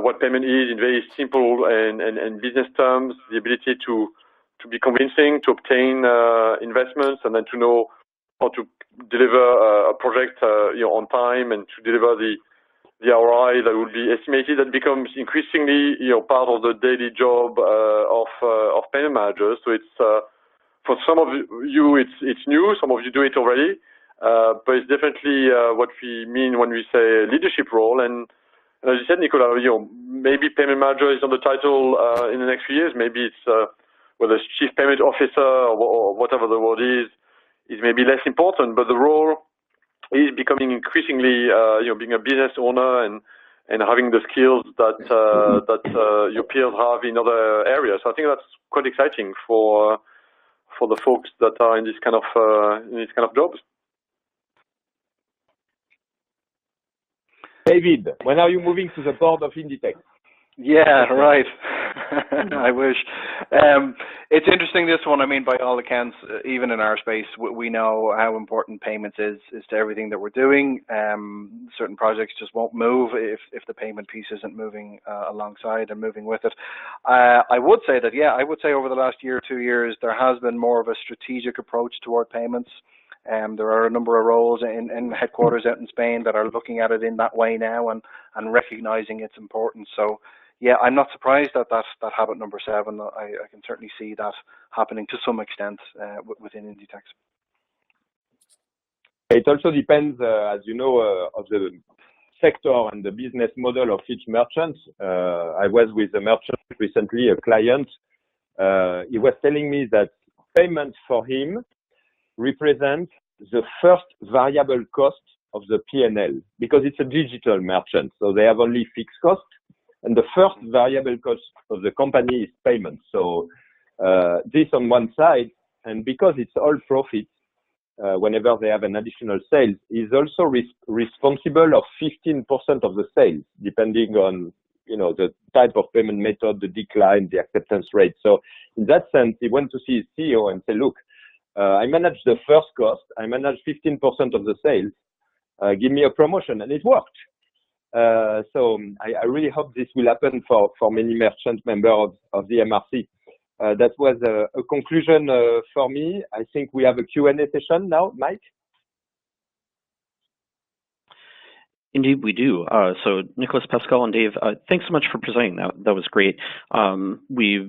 what payment is in very simple and business terms, the ability to be convincing, to obtain investments, and then to know how to deliver a project on time and to deliver the ROI that would be estimated, that becomes increasingly part of the daily job of payment managers. So it's for some of you it's new, some of you do it already, but it's definitely what we mean when we say leadership role. And as you said, Nicolas, maybe payment manager is on the title in the next few years. Maybe it's whether it's chief payment officer or whatever the word is maybe less important, but the role is becoming increasingly, being a business owner and having the skills that your peers have in other areas. So I think that's quite exciting for the folks that are in this kind of jobs.
David, when are you moving to the board of Inditex?
Yeah, right. I wish. It's interesting, this one. I mean, by all accounts, even in our space, we know how important payments is to everything that we're doing. Certain projects just won't move if the payment piece isn't moving alongside and moving with it. I would say over the last year or 2 years, there has been more of a strategic approach toward payments. There are a number of roles in headquarters out in Spain that are looking at it in that way now and recognizing its importance. So, yeah, I'm not surprised that habit number 7. I can certainly see that happening to some extent within Inditex.
It also depends, as you know, of the sector and the business model of each merchant. I was with a merchant recently, a client. He was telling me that payments for him represent the first variable cost of the P&L, because it's a digital merchant, so they have only fixed cost, and the first variable cost of the company is payment. So this on one side, and because it's all profit, whenever they have an additional sales, is also responsible of 15% of the sales, depending on the type of payment method, the decline, the acceptance rate. So in that sense, he went to see his CEO and say, look, I manage the first cost, I manage 15% of the sales, give me a promotion, and it worked. So I really hope this will happen for many merchant members of the MRC. That was a conclusion for me. I think we have a Q&A session now, Mike.
Indeed, we do. So Nicholas, Pascal, and Dave, thanks so much for presenting. That was great. We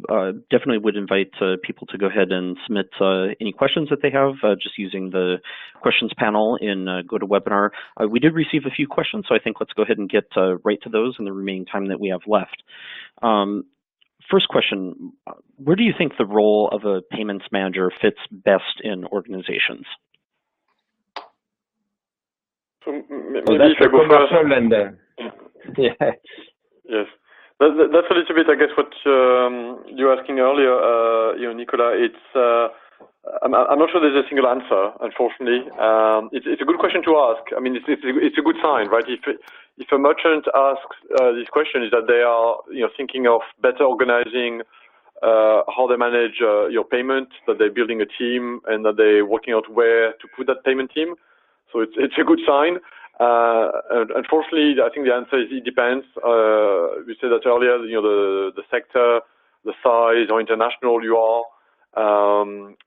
definitely would invite people to go ahead and submit any questions that they have just using the questions panel in GoToWebinar. We did receive a few questions, so I think let's go ahead and get right to those in the remaining time that we have left. First question, where do you think the role of a payments manager fits best in organizations?
So maybe if I go first.
Yeah.
Yes. That's a little bit, I guess, what you were asking earlier, Nicolas. It's I'm not sure there's a single answer, unfortunately. It's a good question to ask. I mean, it's a good sign, right? If a merchant asks this question, is that they are thinking of better organizing how they manage your payment, that they're building a team, and that they're working out where to put that payment team. So it's a good sign. Unfortunately, I think the answer is it depends. We said that earlier. The sector, the size, how international you are.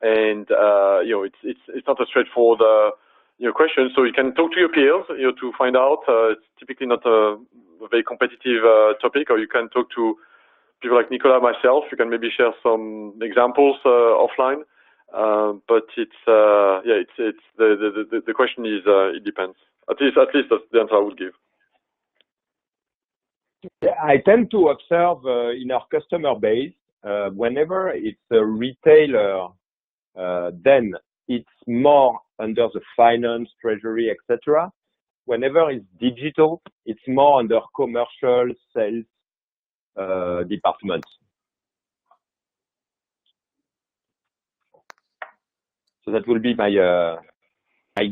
It's not a straightforward question. So you can talk to your peers to find out. It's typically not a very competitive topic, or you can talk to people like Nicolas, myself. You can maybe share some examples offline. But it's the question is it depends. At least that's the answer I would give.
I tend to observe in our customer base. Whenever it's a retailer, then it's more under the finance, treasury, etc. Whenever it's digital, it's more under commercial, sales departments. So that will be my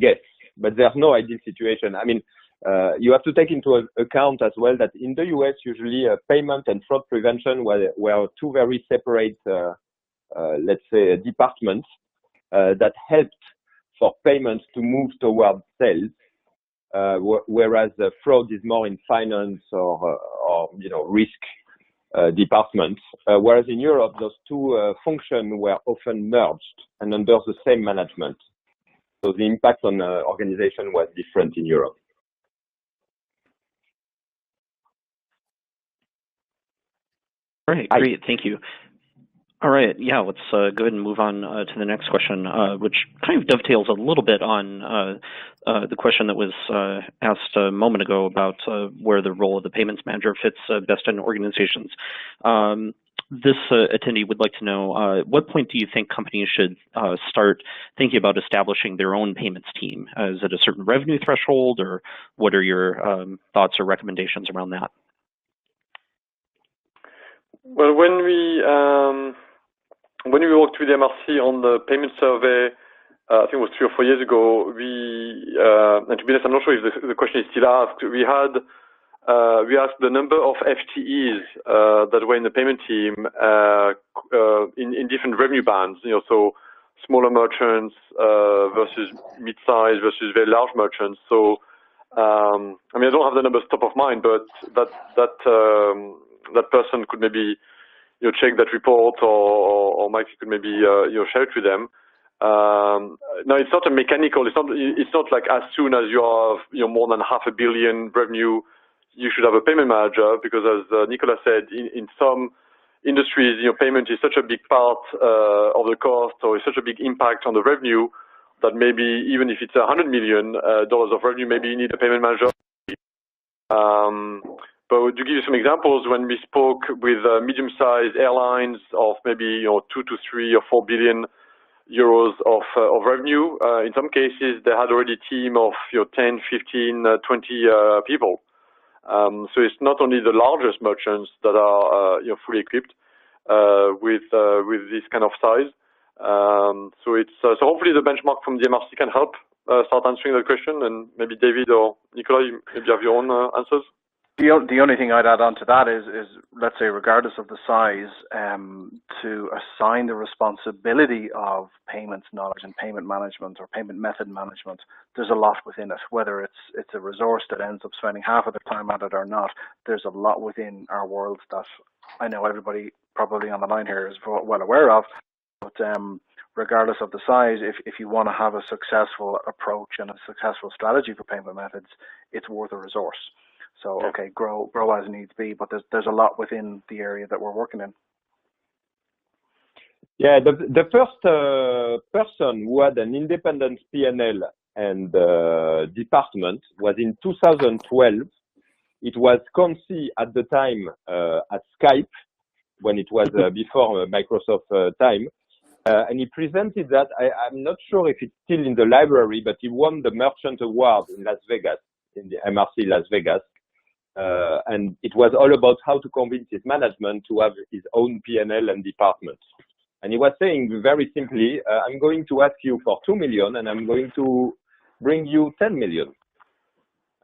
guess. But there's no ideal situation. I mean, you have to take into account as well that in the US, usually payment and fraud prevention were two very separate, let's say, departments that helped for payments to move towards sales, whereas fraud is more in finance or risk departments. Whereas in Europe, those two functions were often merged and under the same management. So the impact on organization was different in Europe.
All right, great, thank you. All right, yeah, let's go ahead and move on to the next question, which kind of dovetails a little bit on the question that was asked a moment ago about where the role of the payments manager fits best in organizations. This attendee would like to know, at what point do you think companies should start thinking about establishing their own payments team? Is it a certain revenue threshold, or what are your thoughts or recommendations around that?
Well, when we worked with the MRC on the payment survey, I think it was 3 or 4 years ago, and to be honest, I'm not sure if the question is still asked. We asked the number of FTEs that were in the payment team in different revenue bands. So smaller merchants versus mid-size versus very large merchants. So I mean, I don't have the numbers top of mind, but that person could maybe check that report, or Mike could maybe share it with them. No, it's not a mechanical. It's not like as soon as you have more than $500 million revenue, you should have a payment manager, because as Nicolas said, in some industries, payment is such a big part of the cost, or is such a big impact on the revenue, that maybe even if it's $100 million of revenue, maybe you need a payment manager. But to give you some examples, when we spoke with medium-sized airlines of maybe 2 to 3 or 4 billion euros of revenue. In some cases, they had already a team of 10, 15, 20 people. So it's not only the largest merchants that are fully equipped with this kind of size. So it's so hopefully the benchmark from the MRC can help start answering that question, and maybe David or Nicolas, you maybe have your own answers.
The only thing I'd add on to that is let's say, regardless of the size, to assign the responsibility of payments knowledge and payment management or payment method management, there's a lot within it. Whether it's a resource that ends up spending half of the time at it or not, there's a lot within our world that I know everybody probably on the line here is well aware of. But regardless of the size, if you want to have a successful approach and a successful strategy for payment methods, it's worth a resource. So, okay, grow as needs be, but there's a lot within the area that we're working in.
Yeah, the first person who had an independent P&L and department was in 2012. It was Conci at the time at Skype, when it was before Microsoft time. And he presented that. I'm not sure if it's still in the library, but he won the Merchant Award in Las Vegas, in the MRC Las Vegas. And it was all about how to convince his management to have his own P&L and department. And he was saying very simply, I'm going to ask you for 2 million and I'm going to bring you 10 million.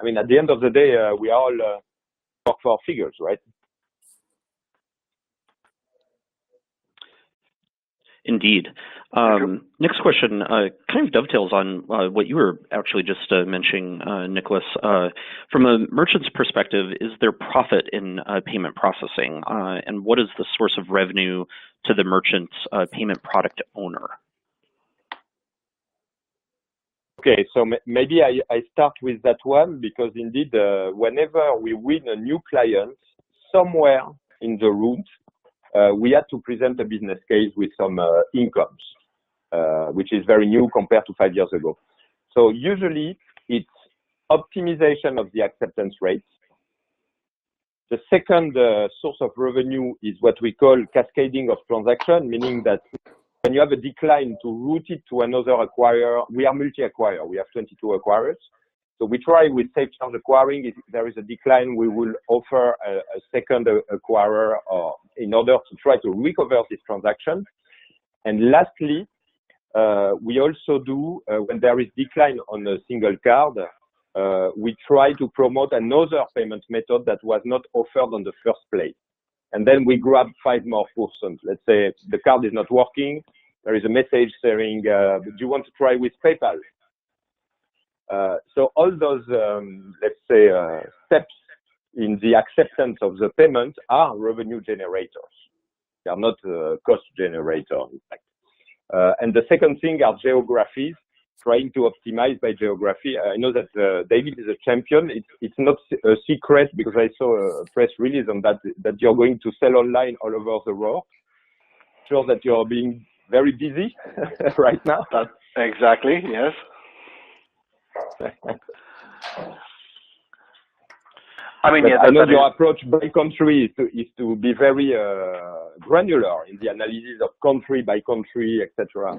I mean, at the end of the day, we all work for figures, right?
Indeed. Next question kind of dovetails on what you were actually just mentioning, Nicholas. From a merchant's perspective, is there profit in payment processing? And what is the source of revenue to the merchant's payment product owner?
Okay, so maybe I start with that one, because indeed, whenever we win a new client, somewhere in the route, we had to present a business case with some incomes, which is very new compared to 5 years ago. So usually it's optimization of the acceptance rates. The second source of revenue is what we call cascading of transaction, meaning that when you have a decline, to route it to another acquirer. We are multi-acquirer. We have 22 acquirers. So we try with SafeCharge acquiring. If there is a decline, we will offer a second acquirer in order to try to recover this transaction. And lastly, we also do, when there is decline on a single card, we try to promote another payment method that was not offered on the first place. And then we grab 5 more persons. Let's say the card is not working. There is a message saying, do you want to try with PayPal? So all those, let's say, steps in the acceptance of the payment are revenue generators. They are not cost generators, in fact. And the second thing are geographies, trying to optimize by geography. I know that David is a champion. It's not a secret, because I saw a press release on that you're going to sell online all over the world. I'm sure that you're being very busy right now.
Exactly, yes. I mean, yeah,
I know your approach by country is to be very granular in the analysis of country by country, etc.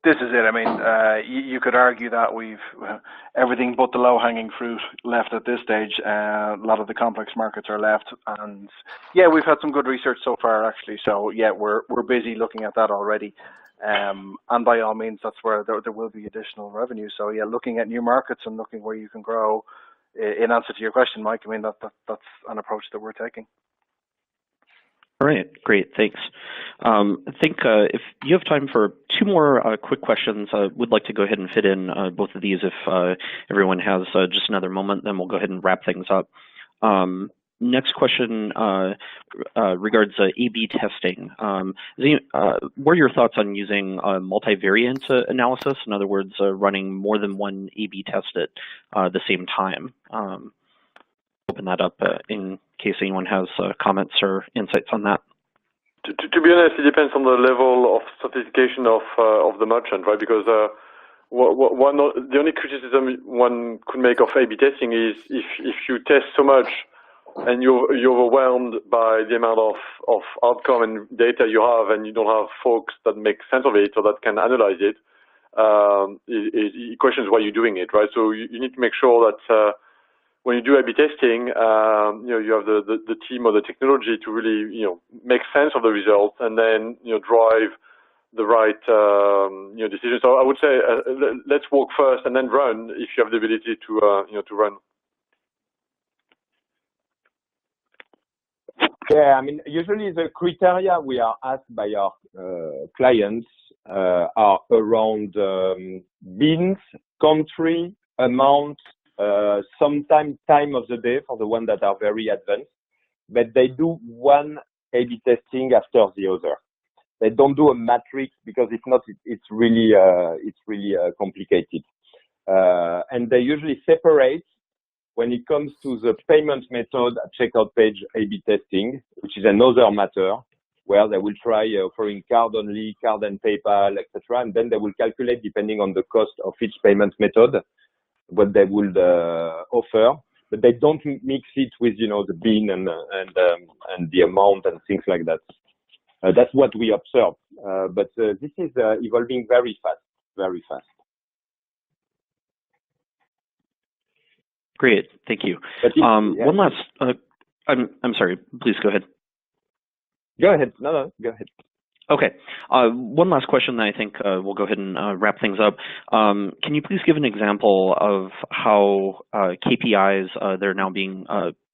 This is it. I mean, you could argue that we've everything but the low-hanging fruit left at this stage. A lot of the complex markets are left, and yeah, we've had some good research so far, actually. So yeah, we're busy looking at that already. And by all means, that's where there will be additional revenue. So yeah, looking at new markets and looking where you can grow. In answer to your question, Mike, I mean that's an approach that we're taking.
All right, great, thanks. I think if you have time for 2 more quick questions, I would like to go ahead and fit in both of these. If everyone has just another moment, then we'll go ahead and wrap things up. Next question regards A/B testing. What are your thoughts on using multivariate analysis? In other words, running more than one A/B test at the same time. Open that up in case anyone has comments or insights on that.
To be honest, it depends on the level of sophistication of the merchant, right? Because the only criticism one could make of A/B testing is if you test so much and you're overwhelmed by the amount of outcome and data you have, and you don't have folks that make sense of it or that can analyze it, it questions why you're doing it, right? So you need to make sure that when you do A/B testing, you have the team or the technology to really, make sense of the results and then, drive the right, decision. So I would say, let's walk first and then run if you have the ability to run.
Yeah, I mean, usually the criteria we are asked by our clients are around bins, country, amount, sometimes time of the day for the ones that are very advanced, but they do one A/B testing after the other. They don't do a matrix because if not, it's really complicated. And they usually separate when it comes to the payment method at checkout page A/B testing, which is another matter, where they will try offering card only, card and PayPal, etc. And then they will calculate, depending on the cost of each payment method, what they would offer. But they don't mix it with, the bin and the amount and things like that. That's what we observe. But this is evolving very fast, very fast.
Great, thank you. One last. I'm sorry. Please go ahead.
Go ahead. No, go ahead.
Okay. One last question that I think we'll go ahead and wrap things up. Can you please give an example of how KPIs that are now being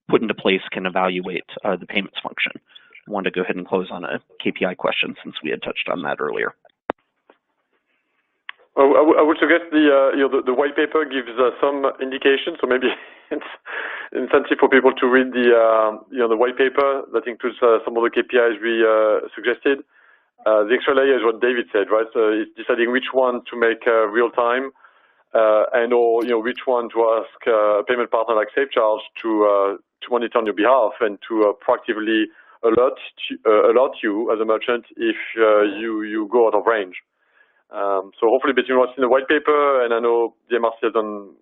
put into place can evaluate the payments function? I wanted to go ahead and close on a KPI question since we had touched on that earlier.
I would suggest the white paper gives some indication, so maybe it's incentive for people to read the white paper that includes some of the KPIs we suggested. The extra layer is what David said, right? So it's deciding which one to make real time, and/or which one to ask a payment partner like SafeCharge to monitor on your behalf and to proactively alert you as a merchant if you go out of range. So hopefully between what's in the white paper, and I know the MRC has done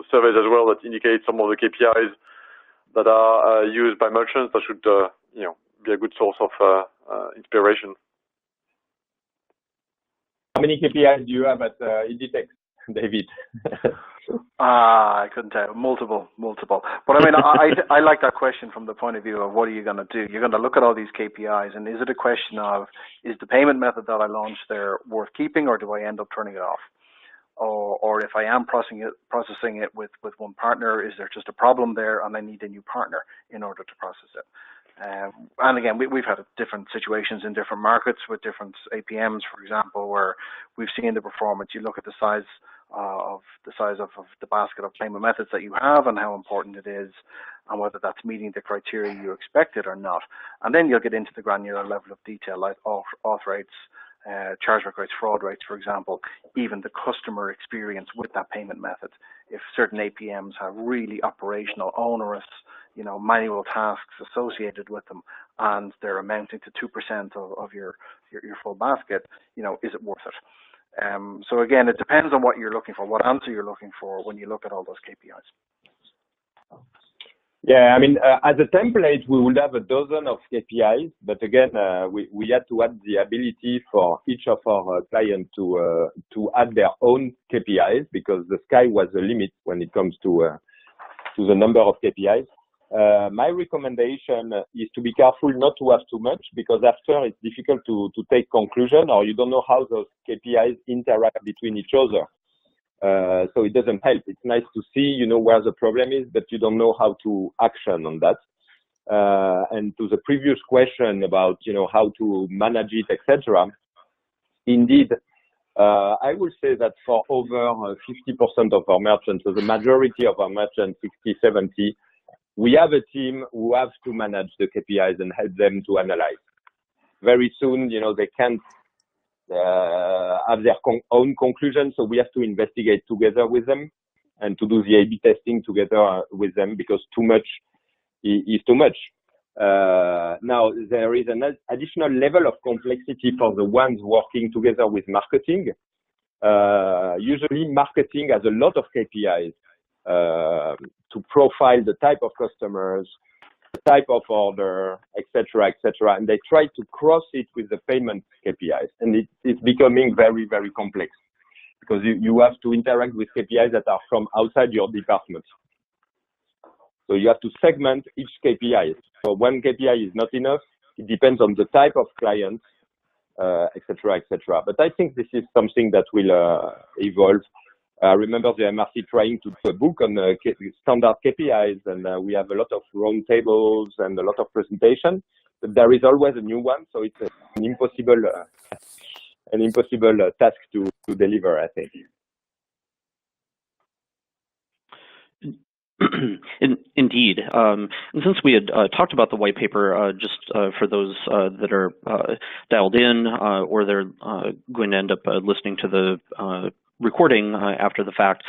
surveys as well that indicate some of the KPIs that are used by merchants, that should be a good source of inspiration.
How many KPIs do you have at Inditex, David?
I couldn't tell. Multiple. But I mean, I like that question from the point of view of what are you going to do? You're going to look at all these KPIs, and is it a question of, is the payment method that I launched there worth keeping, or do I end up turning it off? Or if I am processing it with one partner, is there just a problem there and I need a new partner in order to process it? And again, we've had different situations in different markets with different APMs, for example, where we've seen the performance. You look at the size of the basket of payment methods that you have and how important it is, and whether that's meeting the criteria you expected or not. And then you'll get into the granular level of detail, like auth rates, chargeback rates, fraud rates, for example, even the customer experience with that payment method. If certain APMs have really operational, onerous, manual tasks associated with them, and they're amounting to 2% of your full basket, is it worth it? So again, it depends on what you're looking for, what answer you're looking for when you look at all those KPIs.
Yeah, I mean, as a template, we would have a dozen of KPIs, but again, we had to add the ability for each of our clients to add their own KPIs, because the sky was the limit when it comes to the number of KPIs. My recommendation is to be careful not to have too much, because after it's difficult to take conclusion, or you don't know how those KPIs interact between each other. So it doesn't help. It's nice to see, where the problem is, but you don't know how to action on that. And to the previous question about, how to manage it, etc. Indeed, I would say that for over 50% of our merchants, so the majority of our merchants, 60, 70, we have a team who have to manage the KPIs and help them to analyze. Very soon, they can't have their own conclusions, so we have to investigate together with them and to do the A/B testing together with them, because too much is too much. Now, there is an additional level of complexity for the ones working together with marketing. Usually, marketing has a lot of KPIs to profile the type of customers, type of order, etc., and they try to cross it with the payment KPIs, and it's becoming very, very complex because you have to interact with KPIs that are from outside your department. So you have to segment each KPI. So one KPI is not enough. It depends on the type of client, etc., But I think this is something that will evolve. I remember the MRC trying to do a book on standard KPIs, and we have a lot of round tables and a lot of presentation. But there is always a new one, so it's an impossible task to deliver, I think.
Indeed. And since we had talked about the white paper, just for those that are dialed in or they're going to end up listening to the recording after the fact,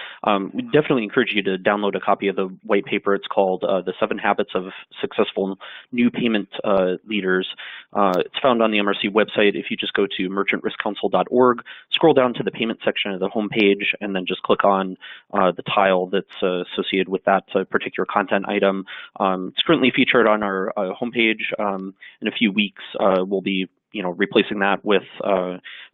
we definitely encourage you to download a copy of the white paper. It's called The 7 Habits of Successful New Payment Leaders. It's found on the MRC website. If you just go to merchantriskcouncil.org, scroll down to the payment section of the homepage, and then just click on the tile that's associated with that particular content item. It's currently featured on our homepage. In a few weeks, we'll be replacing that with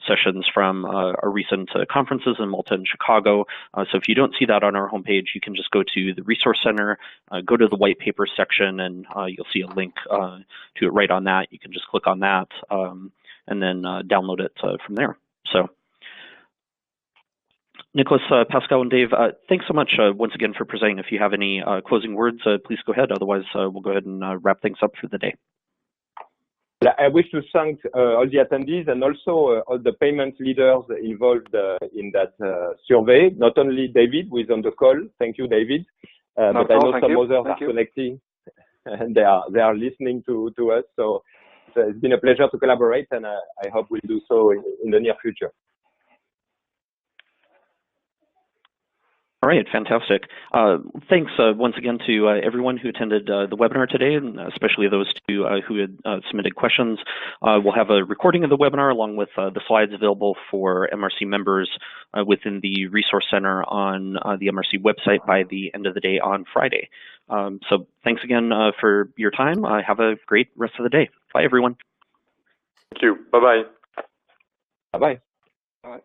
sessions from our recent conferences in Malta and Chicago. So if you don't see that on our homepage, you can just go to the Resource Center, go to the white paper section, and you'll see a link to it right on that. You can just click on that and then download it from there. So Nicholas, Pascal, and Dave, thanks so much once again for presenting. If you have any closing words, please go ahead. Otherwise, we'll go ahead and wrap things up for the day.
I wish to thank all the attendees and also all the payment leaders involved in that survey. Not only David, who is on the call. Thank you, David. But I know some others are connecting, and they are listening to us. So it's been a pleasure to collaborate, and I hope we'll do so in the near future.
All right, fantastic. Thanks once again to everyone who attended the webinar today, and especially those two who had submitted questions. We'll have a recording of the webinar along with the slides available for MRC members within the Resource Center on the MRC website by the end of the day on Friday. So thanks again for your time. Have a great rest of the day. Bye, everyone.
Thank you. Bye-bye.
Bye-bye.
Bye.